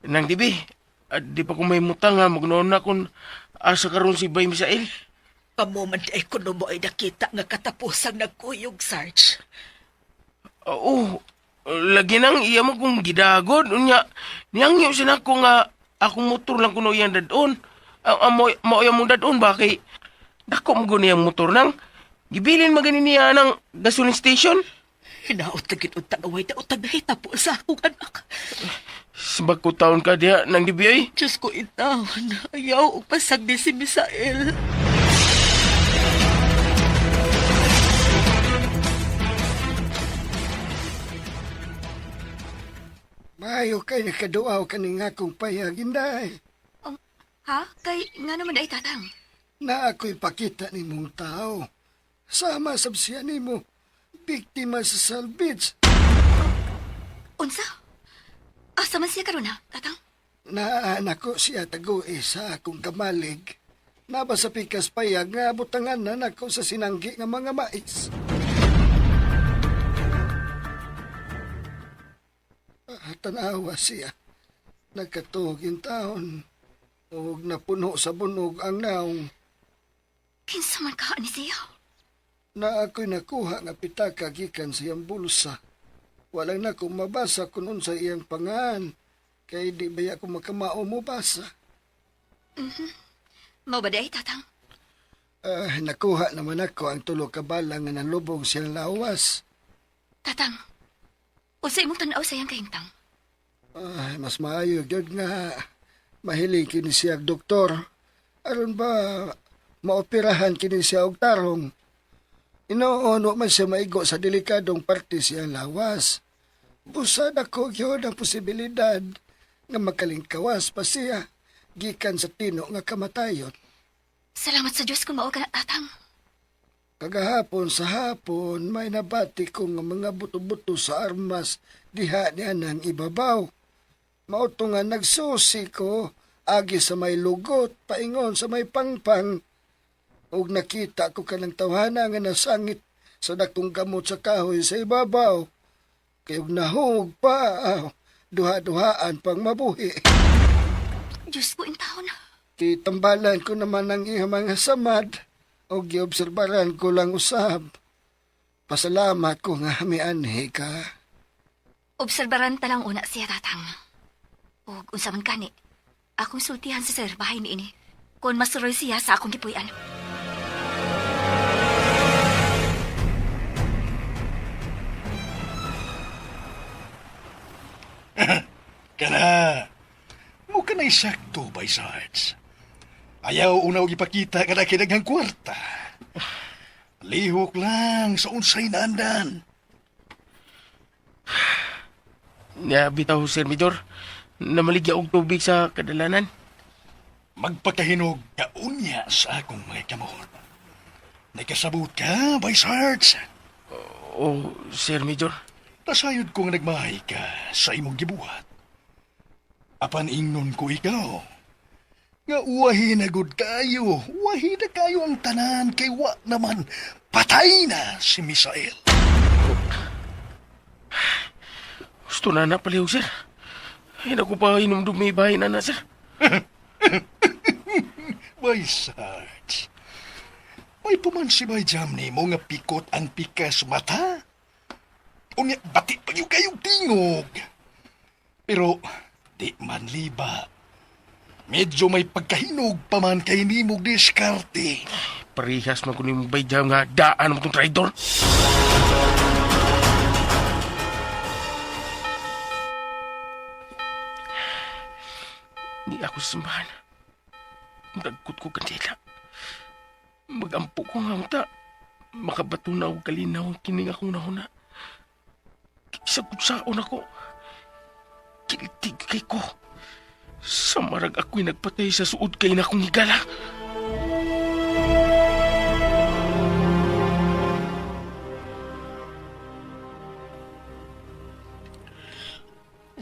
Speaker 4: Nang dibi, di pa ko may mutang nga magnoon na kung asa karon si Bay Misael.
Speaker 11: Pamuman ay kuno mo ay nakita nga katapusang nagkuyog, Sarge.
Speaker 4: Oo, lagi nang iya mo kong gidagod. Unya, niyang yun siya ko nga akong motor lang kuno iyang dadon. Mao yung mong dadon ba kay dako mo guniyang motor nang gibilin maganin niya ng gasoline station.
Speaker 11: Hinaot na ginunta nga way daot nahita po sa akong anak.
Speaker 4: Sabag ko taon ka diya nang dibi ay.
Speaker 11: Diyos ko itaw, ayaw o pasag ni si Misael.
Speaker 12: Maayo kay nakaduaw kaning akong payagin dahi.
Speaker 5: Ha? Kay nga naman ay tatang.
Speaker 12: Na ako'y pakita ni mong tao. Sama sab siya ni mo. Biktima sa salvage.
Speaker 5: Unsa? Asa man siya karon ha, tatang?
Speaker 12: Naanak ko siya tagui sa akong kamalig. Naba sa pikas payag nga butangan na nako sa sinanggi nga mga mais. Tanawa siya. Nagkatuog yung taon. O napuno sa bunog ang naong.
Speaker 5: Kinsa man ka ni siya?
Speaker 12: Na ako'y nakuha nga pitaka gikan sa iyang bulsa. Walang na kong mabasa kung sa iyang pangaan. Kaya di ba ako makamao mo basa?
Speaker 5: Mao ba day, tatang?
Speaker 12: Nakuha naman ako ang tulo ka bala nga nanlubong siyang lawas.
Speaker 5: Tatang, unsa imong tan-aw sa iyang kahimtang?
Speaker 12: Mas maayo yun nga mahiling kini siya doktor. Aron ba maoperahan kini siya og tarong. Inoono man siya maigo sa delikadong parte siya lawas. Busad ako yun ang posibilidad nga makalingkawas pa siya gikan sa tino nga kamatayon.
Speaker 5: Salamat sa Diyos kung mao ka, tatang.
Speaker 12: Kagahapon sa hapon may nabati ko nga mga buto-buto sa armas diha niya ng ibabaw. Mauto nga nagsusi ko agi sa may lugot paingon sa may pangpang. Og nakita ko kanang tawhana nga nasangit sa dakong gamot sa kahoy sa ibabaw. Kayog nahug pa, duha-duhaan pang mabuhi.
Speaker 5: Diyos po in taon.
Speaker 12: Kitambalan ko naman ang iyang mga samad o giobserbaran ko lang usab. Pasalamat ko nga mianhi ka.
Speaker 5: Obserbaran talang una siya, tatang. O unsa man kani, akong sultihan sa sir bahay ni ini. Kung masuroy siya sa akong gipuy-an.
Speaker 2: Kana, mo ka na isakto, Bay Sarge. Ayaw unaw ipakita ka na kinagang kwarta. Lihok lang sa unsay naandan.
Speaker 4: Bitaw, Sir Midor, namaligya og tubig sa kadalanan.
Speaker 2: Magpakahinog ka unya sa akong mga kamot. Nagkasabot ka, Bay Sarge.
Speaker 4: O, Sir Midor.
Speaker 2: Tasayod kong nagmahay ka sa imong gibuhat. Apan ingnon ko ikaw. Nga uwahi na gud kayo. Uwahi na kayo ang tanan kay wa naman patay na si Misael.
Speaker 4: Gusto na paliw, sir. Hindi ko pa inumdum may bahay na sir.
Speaker 2: Bay Sarge, may pumansi ba jam ni mo nga pikot ang pikas mata? Unya, bati pa yung kayong tingog. Pero, di man liba. Medyo may pagkahinog pa man kay ni mo diskarte.
Speaker 4: Parihas man ko ni mong bayjam nga daan mo itong traidor. Di ako simbahan. Dagkot ko kandila. Magampo ko nga uta. Makabato na ako kalinaw ang kining akong nahuna. Isagod saon ako. Kiltig kay ko. Sa marag ako'y nagpatay sa suod kay na akong higala.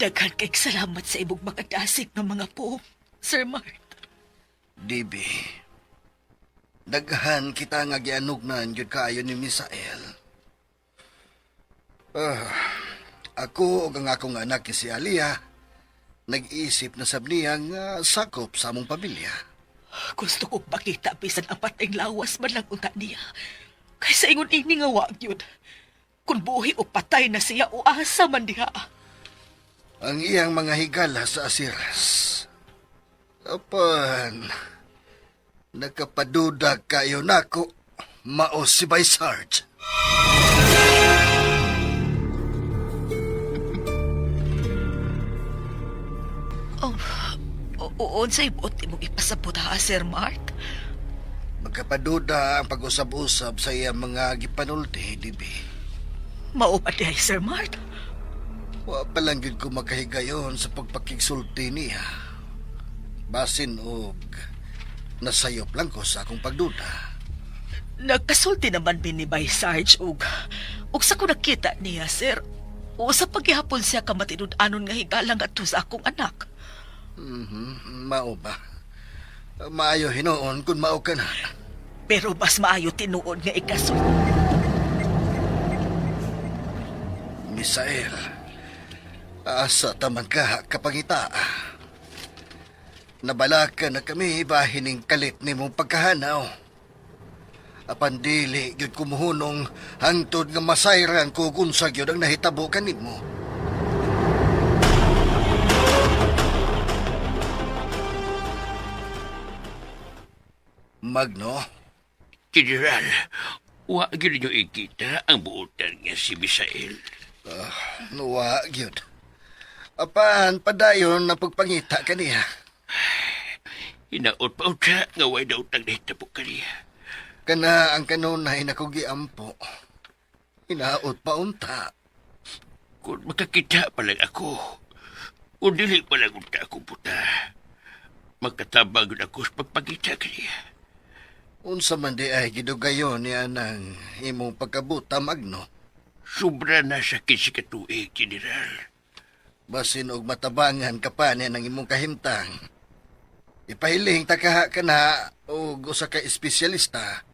Speaker 11: Daghan kay salamat sa imong mga dasig ng mga poong, Sir Mart.
Speaker 3: Dibi, daghan kita nga gianugnan jud kaayo ni Misael. Ako ug ang akong anak si Alia, nag-iisip na sab niya nga sakop sa among pamilya.
Speaker 11: Gusto kong makita bisan apat ang lawas man lang unta niya. Kaysa ingon ini nga wag yun. Kung buhi o patay na siya o asa man diha.
Speaker 3: Ang iyang mga higala sa asiras. Apan, nakapadudag kayo nako, mao si Bay Sarge.
Speaker 11: Unsay buot imong ipasabot ha, Sir Mark?
Speaker 3: Magkapaduda ang pag-usab-usab sa iyang mga gipanulti, Dibi.
Speaker 11: Mao ba dihay, Sir Mark?
Speaker 3: Wa pa lang yun ko makahigayon sa pagpakigsulti niya. Basin og nasayop lang ko sa akong pagduda.
Speaker 11: Nagkasulti naman ni Bay Sarge ug sa ko nakita niya, Sir. O sa paghihapon siya kamatinud-anon nga higalang ato sa akong anak.
Speaker 3: Mao ba? Maayo hinoon kung mao ka na.
Speaker 11: Pero mas maayo tinuod nga ikasulti.
Speaker 3: Misael, asa taman ka kapangita. Nabalaka na kami bahining kalit ni mong pagkahanaw. Apan dili gyud kumuhunong hangtod nga masayran ko kung sa gyud ang nahitabo kanimo. Magno?
Speaker 9: General, wa gyud niyo ikita ang buotan nga si Misael.
Speaker 3: Wa gyud. Apan padayon na pagpangita kaniya.
Speaker 9: Hinaot pa uta nga way daw tang nahitabo kaniya.
Speaker 3: Kana ang kanunay na kugiampo. Hinaot pa unta.
Speaker 9: Kung makakita pa lang ako, o dili pa lang unta ako puta, magkatabag ako sa pagpangita kaniya.
Speaker 3: Unsa man di ay gidugayon niya ng imong pagkabuta, Magno.
Speaker 9: Sobra na sa kinsi katuig, General.
Speaker 3: Basin og matabangan ka pa niya ng imong kahimtang. Ipahiling takaha ka na og usa ka espesyalista.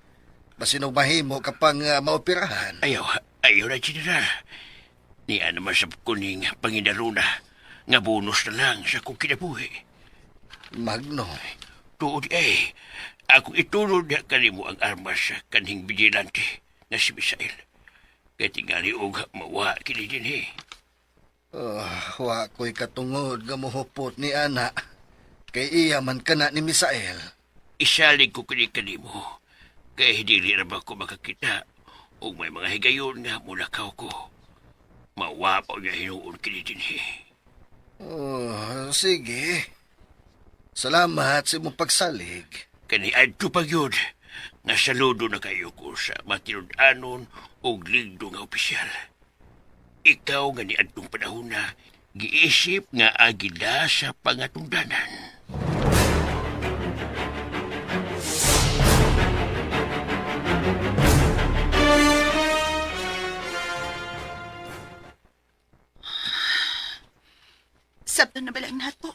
Speaker 3: Basin og mahimo ka pang maoperahan.
Speaker 9: Ayaw na, General. Niya naman sa kuning panginaruna nga bonus na lang sa kong kinabuhi.
Speaker 3: Magno.
Speaker 9: Tuod ako itulod niya kanimo ang armas sa kanhing vigilante na si Misael. Kaya tingali og mawa kini din
Speaker 3: Wa ko'y katungod nga mohupot ni Ana. Kay iya man kana ni Misael.
Speaker 9: Isalig ko kini kanimo. Kaya hindi rin ba ko makakita o may mga higayon nga mulakaw ko. Mawa pa niya hinuon kini din
Speaker 3: Sige. Salamat sa imong pagsalig.
Speaker 9: Kani adto pa yun, nasaludo na kayo ko sa matinud-anon o ligdo nga opisyal. Ikaw nga ni adtong panahon na giisip nga agila sa pangatungdanan.
Speaker 11: Sabto na balang nato.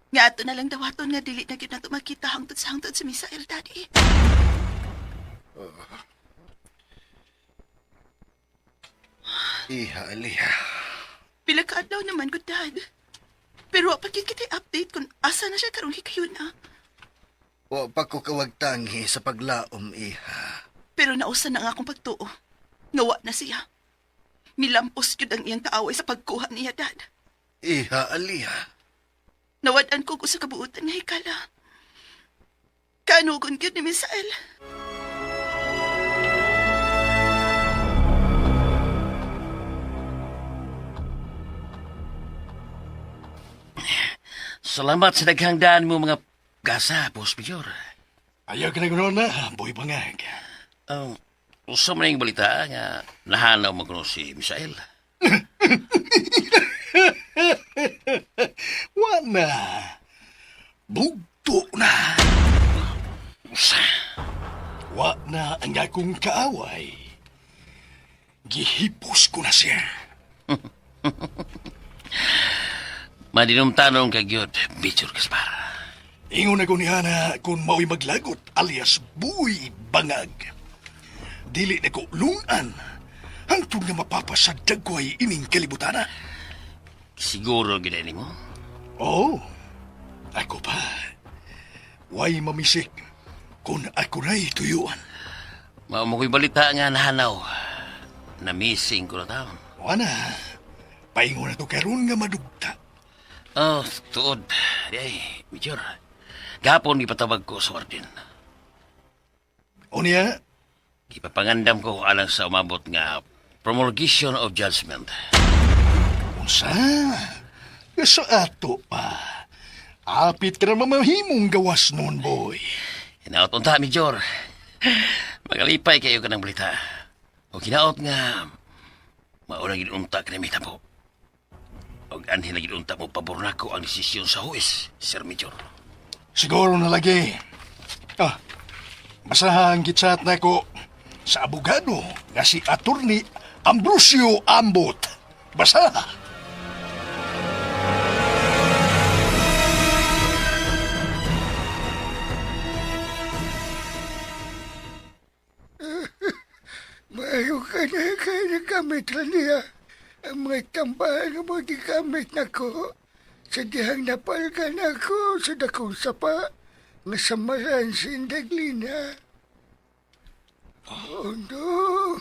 Speaker 11: Nga ato na lang dawaton nga dili na gyud nato makita hangtod sa Misael, Daddy.
Speaker 3: Iha, Alia.
Speaker 11: Pila ka adlaw naman ko, Dad. Pero wa pa gyud kita update kung asa na siya karong hikayon na.
Speaker 3: Wa pa ko kawagtangi sa paglaom, Iha.
Speaker 11: Pero nausa na nga akong pagtuo. Nawa na siya. Nilampos gyud ang iyang kaaway sa pagkuha niya, Dad.
Speaker 3: Iha, Alia.
Speaker 11: Nawadan ko sa kabuutan nga hikala. Kanugon gyud ni Misael.
Speaker 9: Salamat sa naghangdaan mo mga gasa, Boss Major.
Speaker 2: Ayaw ka na, Boy Bangag.
Speaker 9: Sa maning balita nga nahanaw mo kuno si Misael.
Speaker 2: Wala. Bugto na. Wa na ang akong kaaway. Gihipos ko na siya.
Speaker 9: Madinumtanon ka gyud, Bichur Gaspar.
Speaker 2: Ingon ako ni Hana kung mao'y maglagot alias buwi bangag. Dili na ko lungan. Hangtod nga mapapasadag ko ay ining kalibutana.
Speaker 9: Siguro gina mo?
Speaker 2: Oo. Ako pa. Way mamisik kung ako na'y tuyuan.
Speaker 9: Mao mo ko'y balita nga nahanaw. Na missing ko na taon.
Speaker 2: Wana, paingon na to karon nga madugta.
Speaker 9: Oh, tuod. Ay, Bichur. Gapon ipatawag ko sa warden.
Speaker 2: O niya,
Speaker 9: Ipapangandam ko alang sa umabot nga promulgation of judgment.
Speaker 2: unsa? Sa ato pa. Apit ka na mamahimong gawas noon, boy.
Speaker 9: Hinaot unta, Major. Magalipay kayo ka ng balita. O kinaot nga, maunang ginunta ka na may tabo. O anhin na ginunta mo, pabor na ko ang desisyon sa huwis, Sir Major.
Speaker 2: Siguro na lagi. Basahan gitsat na ko sa abogado nga si Attorney Ambrosio Ambot. Basa!
Speaker 12: Mayo ka na kaya nagamit lang niya. Ang mga tambahan nga mo gigamit na ko. Sa dihang napalgan ako sa dakong sapa nga samaran si Indaglina. Oh no!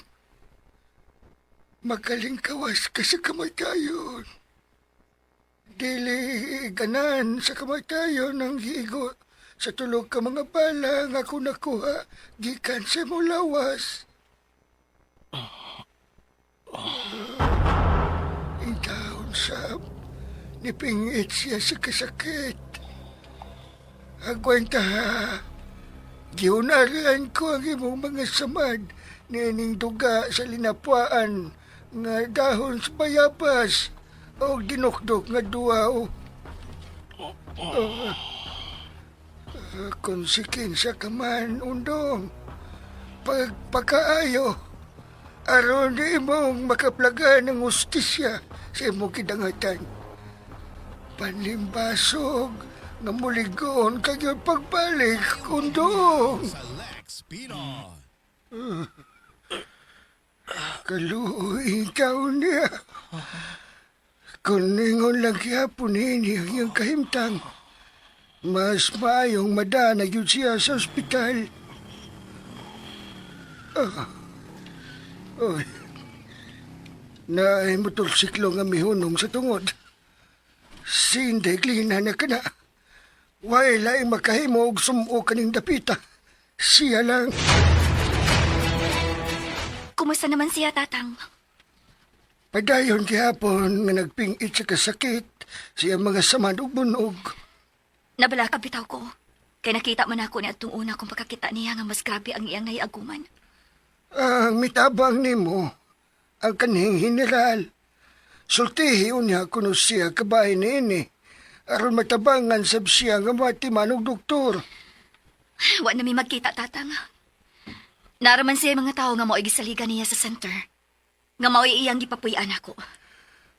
Speaker 12: Magaling kawas ka sa kamatayon. Dili ganan sa kamatayon ang higo sa tulog ka mga bala nga ako nakuha gikan sa mulawas. Itaon sab, nipingit siya sa kasakit. Agwanta ha, giunaran ko ang imong mga samad nining duga sa linapwaan nga dahon sa bayabas o dinukdok nga duwaw. Konsekensya ka man, undong. Pagpakaayo, aron di imong makaplaga ng ustisya sa imong kidangatan. Panlimbasog nga muligon kayo pagbalik, undong. Kaluoy ikaw niya. Kung ningon lang yapon ini ang iyong kahimtang, mas maayong madana yun siya sa ospital. Oy. Naay motorsiklo nga mihunong sa tungod. Sindeglina na ka na. Wala ay makahimo og sumuo kaning dapita. Siya lang.
Speaker 5: Kumusta naman siya, Tatang?
Speaker 12: Padayon gihapon nga nagpingit sa kasakit siya mga samad ug bunog.
Speaker 5: Nabala ka bitaw ko. Kaya nakita man ako ni atong una kung pagkakita niya nga mas grabe ang iyang naiaguman.
Speaker 12: Ang mitabang nimo, ang kanhing general. Sultihi unya kuno siya kabay ni aron matabangan sab siya nga matiman og doktor.
Speaker 5: Wa na mi magkita, Tatang. Naraman siya mga tao nga mo'y gisaligan niya sa center. Nga mo'y iyang gipapuyan ako.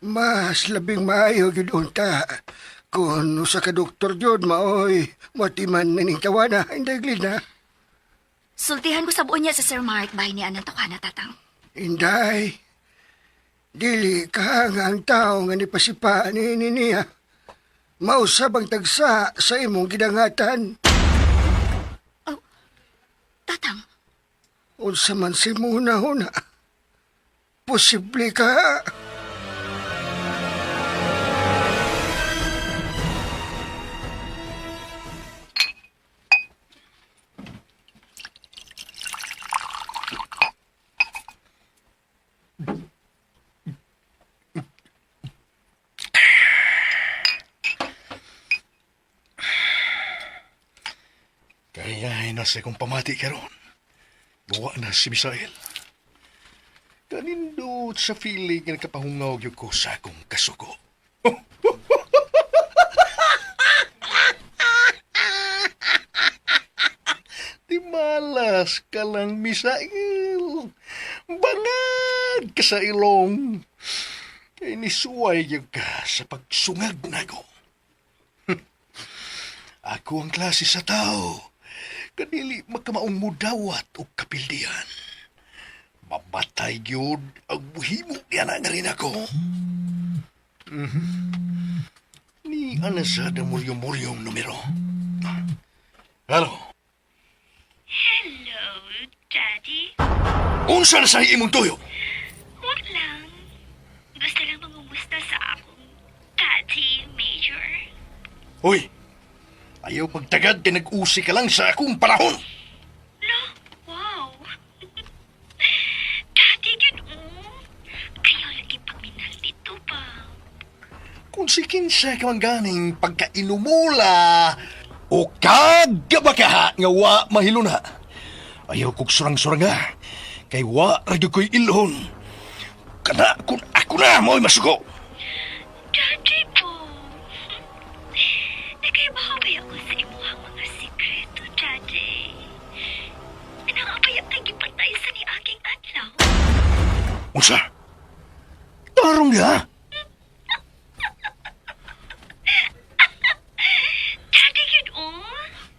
Speaker 12: Mas labing maayo gyud unta. Kung usa ka doktor jud maoy matiman ning tawana inday glina.
Speaker 5: Sultihan ko sa buon niya sa Sir Mark bahay ni Anang Tawana, Tatang.
Speaker 12: Inday, dili ka nga ang tao nga nipasipa ni niya. Mausab ang tagsa sa imong gidangatan.
Speaker 5: Oh, Tatang.
Speaker 12: Unsa man si muna-huna. Posible ka.
Speaker 2: Kaya nasa kong pamati karon. Buwa na si Misael. Kanindot sa feeling nga kapahungaw yung ko sa akong kasuko. Di malas ka lang, Misael. Bangad ka sa ilong. Kay nisuway yung ka sa pagsungag na ko. Ako ang klase sa tao. Kanili magkamaong mudawat o kapildihan. Mabatay yun ang buhimo yan nga rin ako. Ni anasa na muryong-muryong numero. Hello?
Speaker 8: Hello, Daddy.
Speaker 2: Unsa na sa imong tuyo?
Speaker 8: Huwag lang. Gusto lang mangumusta sa akong Daddy, Major.
Speaker 2: Hoy! Ayaw pagtagad kay nag-usi ka lang sa akong panahon.
Speaker 8: Lo, wow. Daddy, kayo lagi paminal dito pa.
Speaker 2: Kung si kinsa ka man ganing pagkainumula o kagabakaha nga wa mahiluna. Ayaw kong surang-surang nga. Kay wa radyo ko'y ilhon. Kana kung ako na mo'y masuko.
Speaker 8: Daddy po. Nagkaibahabay ako sa imuhang mga sikreto, Daddy. Nangabayak kay gipatay sa ni aking adlaw.
Speaker 2: Unsa? Tarong nga.
Speaker 8: Daddy,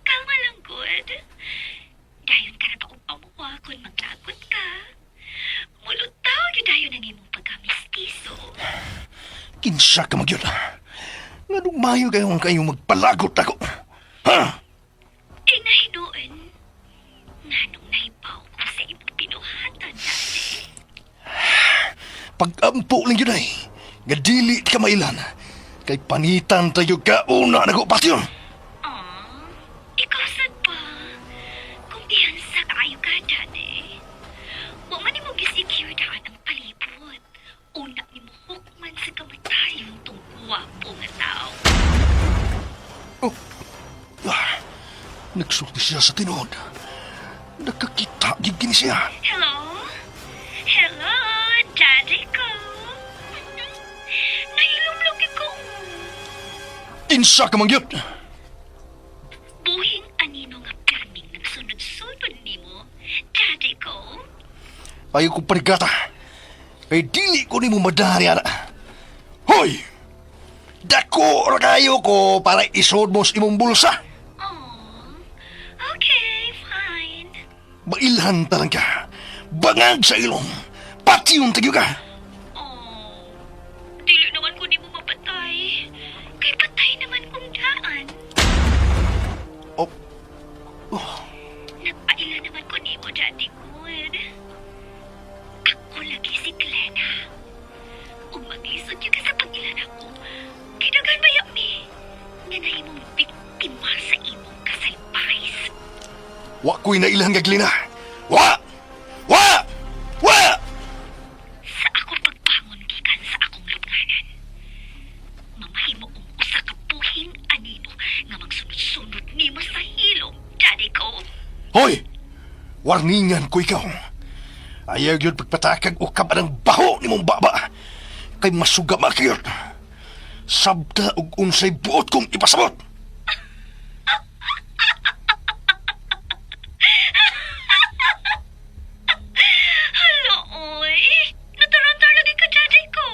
Speaker 8: kalma lang, good. Dayon ka na ba upamuha kung maglagot ka? Mulutaw, dayon ang imong pagkamistiso.
Speaker 2: Kinsa ka magyod. Nga nung mayo kayong magpalagot ako. Ha?
Speaker 8: Eh, nahinuon. Nga nung nahibaw ko sa imong pinuhatan, Daddy.
Speaker 2: Pag-ampo lang yun ay. Nga dili ka mailan. Kay panitan tayo ka una nagupatyon.
Speaker 8: Ikaw sad pa. Kung diyan sa kaayo ka, Daddy. Huwag man mo gisikure daan ang palibot. Una ni mo hukman sa kamatayon tong guwapo nga tao.
Speaker 2: Nagsulti siya sa tinuod. Nakakita gigin siya.
Speaker 8: Hello? Hello, Daddy ko. Nahilumlong ko.
Speaker 2: Kinsa ka mangyot.
Speaker 8: Buhing anino nga pirming nagsunod-sunod ni mo, Daddy ko.
Speaker 2: Ayaw kong panigata. Kay dili ko ni mo madari, ana. Hoy! Dako ragayo ko para isod mo sa imong bulsa.
Speaker 8: Okay, fine.
Speaker 2: Mailhan talang ka. Bangag sa ilong. Pati yung tagyo ka.
Speaker 8: Dili naman ko ni mo mapatay. Kay patay naman kong daan. Nagpaila naman ko ni mo, Daddy Good. Ako lagi si Glenna. Kung mag-isod yung ka sa pag-ilan ako, kinagan ba mi? Nga na imong biktima sa imong kasalbahis.
Speaker 2: Wa ko'y nailan nga Glina. Wa! Wa! Wa!
Speaker 8: Sa akong pagbangon gikan sa akong lubnganan. Mamahimo kong usa ka buhing anino nga magsunod-sunod nimo sa hilom, Daddy ko.
Speaker 2: Hoy! Warningan ko ikaw. Ayaw yun pagpatakag o kabanang baho ni mong baba. Kay masugama kayo. Sabda og unsay buot kong ipasabot.
Speaker 8: Hala, oy. Natarantar lagi ka, Daddy ko.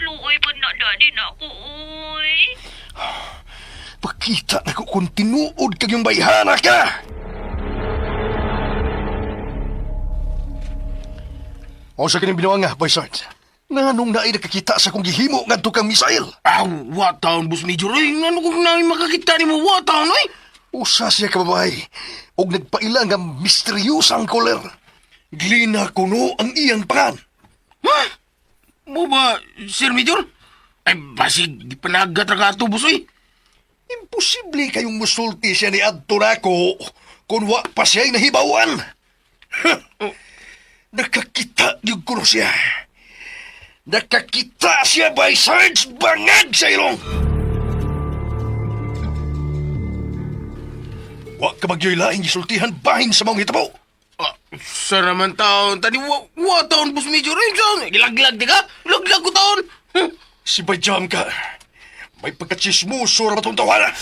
Speaker 8: Luoy pa na, Daddy na ako, oy.
Speaker 2: Pakita na ko kung tinuod kayong bayhana ka. O sa kanyang binuang nga, Boy Sarge. Nanong na ay nakakita sa kong gihimo nga tukang misail.
Speaker 9: Wataon, Boss Major. Ano kung namin makakita ni mo? Wataon, ay?
Speaker 2: Usa siya kababay. Og nagpaila nga misteryosang koler. Glina kuno ang iyang pangan.
Speaker 9: Ha? Mo ba, Sir Major? Ay, basig, di panagat na ka Boss, ay.
Speaker 2: Imposible kayong musulti siya ni Adto nako kung wa pa siya'y nahibawan. Nakakita yung kuno siya. Nakakita siya by Sarge bangag sa ilong. Wa ka magyoy laing gisultihan bahin sa mga hitabo.
Speaker 9: Sa naman taon, tani wa taon, Boss Major. Ay, gilaglag di ka? Laglag ko taon.
Speaker 2: Si Bayjam ka. May pagkachismuso na matong tawanan.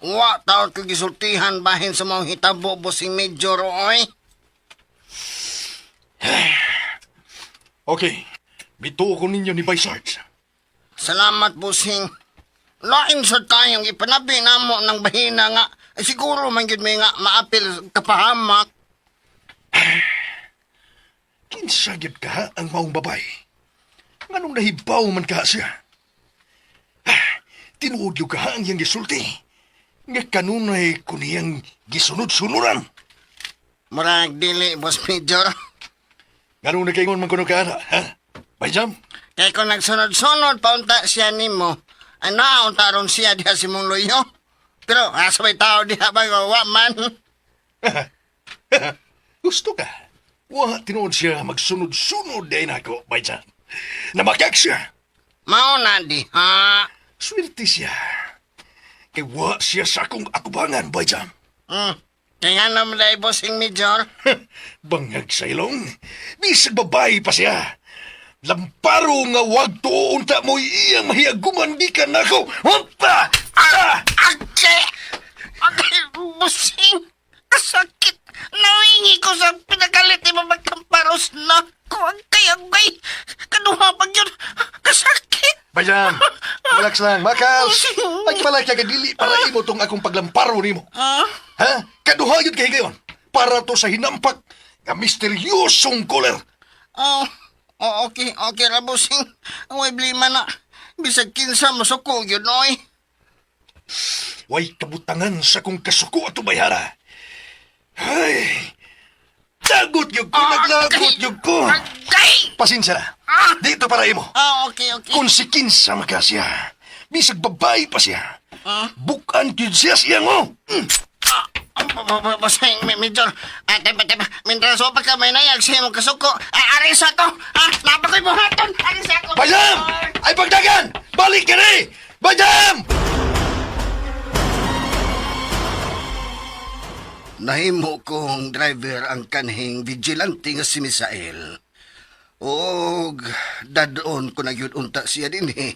Speaker 3: Wa taon kagisultihan bahin sa mga hitabo, bossing Major, oy.
Speaker 2: Okay, bituo ko ninyo ni Vice Sarge.
Speaker 3: Salamat, bossing. Lain sa tayong ipanabi na mo ng bahina nga. Ay siguro man yun may nga maapil kapahamak.
Speaker 2: Kinsa gyud ka ang maong babay. Nganong nahibaw man ka siya? Tinuod yung ka ang iyang gisulti. Nga kanunay ko niyang gisunod-sunuran.
Speaker 3: Murag dili, Boss Major.
Speaker 2: Nganong nakaingon man kuno ka ana, ha? Bayjam?
Speaker 3: Kaya kung nagsunod-sunod, paunta siya ni mo. Ano, unta ron siya diha si mong loyo. Pero, asabay tao diha ba gawa man.
Speaker 2: Gusto ka? Wa tinuod siya magsunod-sunod din ako, Bayjam. Namakak siya.
Speaker 3: Mao na diha.
Speaker 2: Swerte siya. Kay wa siya sa akong akubangan, Bayjam.
Speaker 3: Kaya naman dahil, Bossing Major.
Speaker 2: Bangag sa ilong. Bisag babae pa siya. Lamparo nga wag tuunta mo iyang mahiaguman di ka nako. Humpa!
Speaker 3: Okay, Bossing. Kasakit. Nawingi ko sa pinagalit ni mamagkamparos na. Kuwag kayagay. Kaduha pag yun. Kasakit.
Speaker 2: Bayam, relax lang. Makas. Ay pala kaya kadili para imo tong akong paglamparo nimo. Ha? Kaduha yun kay gayon. Para to sa hinampak nga misteryosong koler.
Speaker 3: Okay, ra, Bossing. Ang may blima na. Bisag kinsa masuko yun, oy.
Speaker 2: Way kabutangan sa kong kasuko at bayara. Ay, dagot yun ko, naglagot yun ko. Pasensya na. Dito para imo.
Speaker 3: Okay.
Speaker 2: Kung si kinsa makasya, bisag babae pa siya. Bukan yun siya siya mo.
Speaker 3: Bossing, Major. Tepa. Mientras pa ka may nayag siya mong kasuko. Aris ako. Napa ko'y buhaton. Aris ako.
Speaker 2: Bayam! Ay pagdagan! Balik ka rin! Bayam!
Speaker 3: Nahimo kong driver ang kanhing vigilante nga si Misael. Og dadon ko na gyud unta siya din eh.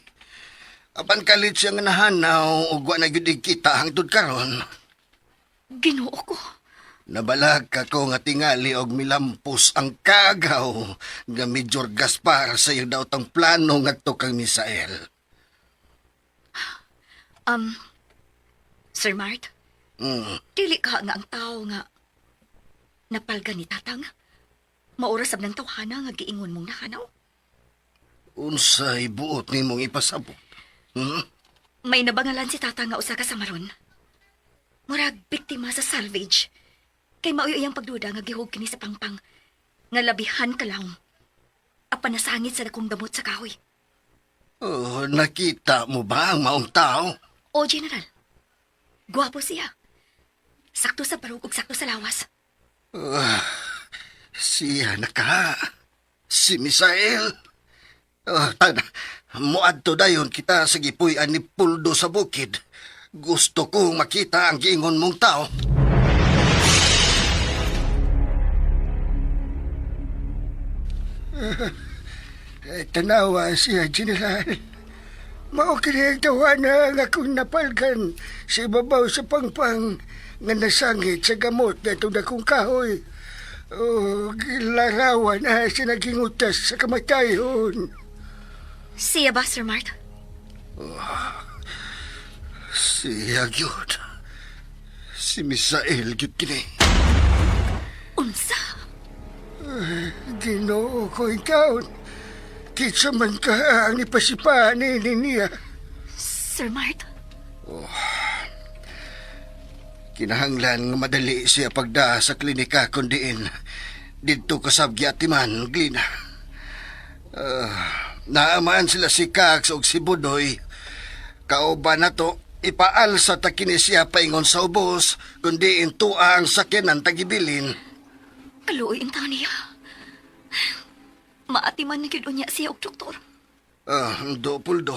Speaker 3: Apan kalit siya nga nahanaw og wa na gyud kita hangtod karon.
Speaker 5: Ginoo ko.
Speaker 3: Nabalag ako nga tingali og milampos ang kagaw nga Major Gaspar sa iyo daw tang plano ngadto kang Misael.
Speaker 5: Sir Mart? Dili ka nga ang tao nga napalga ni tatang. Maoras ab ng tawhana nga giingon mong nahanaw.
Speaker 3: Unsay buot nimong ipasabot?
Speaker 5: May nabangalan si tatang nga usa ka sa maron. Murag biktima sa salvage. Kay maoy iyang pagduda nga gihug kini sa pangpang nga labihan kalawom. Apan nasangit sa dakong damot sa kahoy.
Speaker 3: Nakita mo ba ang maong tao?
Speaker 5: O, General. Gwapo siya. Sakto sa barog ug sakto sa lawas.
Speaker 3: Siya na ka. Si Misael. Muadto dayon kita sa gipuy-an ni Puldo sa bukid. Gusto kong makita ang giingon mong tao.
Speaker 12: Tanawa siya, General. Mao kini tawana nga akong napalgan sa ibabaw sa pangpang nga nasangit sa gamot na itong dakong kahoy. Gilarawan na siya naging utas sa kamatayon.
Speaker 5: Siya ba, Sir Mart?
Speaker 3: Siya gyud. Si Misael gyud kini.
Speaker 5: Unsa?
Speaker 12: Ginoo ko ikaw. Kitsa man ka ang ipasipahan niya.
Speaker 5: Sir Mart?
Speaker 3: Kinahanglan nga madali siya pagda sa klinika kundiin. Dito kasabgi atiman, Glina. Naaman sila si Cax o si Budoy. Kauban na to, ipaalsa ta kini siya paingon sa ubos, kundi intua ang sakyanan tagibilin.
Speaker 5: Kaluoy ang tao niya. Maatiman na gyud unya siya og doktor.
Speaker 3: Do, Puldo.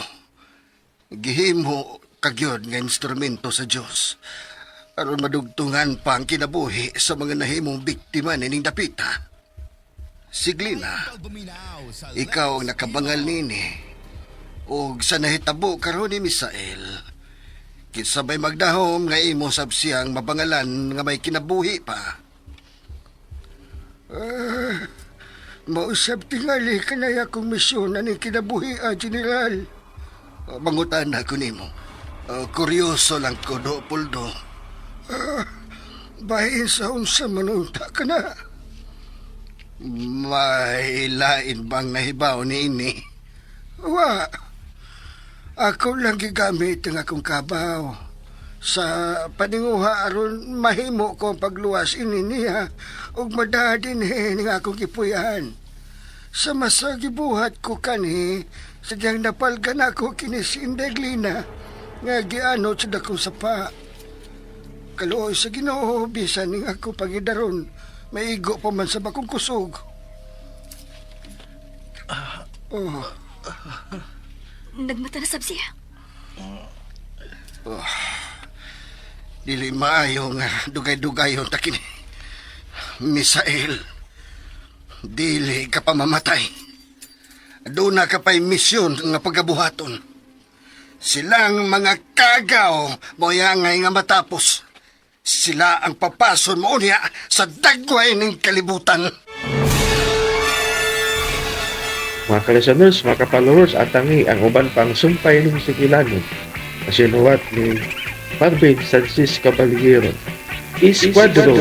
Speaker 3: Gihimo kagyod nga instrumento sa Dios. Aron madugtungan pa ang kinabuhi sa mga nahimong biktima nining dapita. Siglina, ikaw ang nakabangal nini. Og sa nahitabo karon ni Misael. Kisabay magdahom nga imo sab siyang mabangalan nga may kinabuhi pa.
Speaker 12: Mausap tingali kanaya kong misyon na ni kinabuhi, General. Mangutan na ko nimo. Kuryoso lang ko, Leopoldo. Bahin sa unsa manunta ka na. May lain bang nahibaw ni ini? Wa. Ako lang gigamit ang akong kabaw. Sa paninguha aron mahimo ko ang pagluwas ini niya ug madadin ning akong gipuyan. Sa masa gibuhat ko kani, sadyang napalgan ako kini si Indeglina nga giano sa dakong sapa. Kaluoy sa Ginoo bisan ning ako pagidaron, maigo pa man sa bakong kusog.
Speaker 5: Nagmata na sab siya.
Speaker 12: Dili maayo nga dugay-dugayon ta kini. Misael, dili ka pa mamatay. Aduna ka pa'y misyon nga pagabuhaton. Silang mga kagaw moyangay nga matapos. Sila ang papason mo niya sa dagway ng kalibutan.
Speaker 1: Mga ka-listeners, mga ka-followers, atangi ang uban pang sumpay ng sikilanon. Kasinuwat ni Marvin Francis Caballero. Esquadro.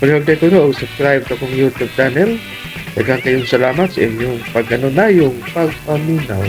Speaker 1: Palihog ko na subscribe sa kong YouTube channel. Daghang kayong salamat sa inyong pagkanunayong pagpaminaw.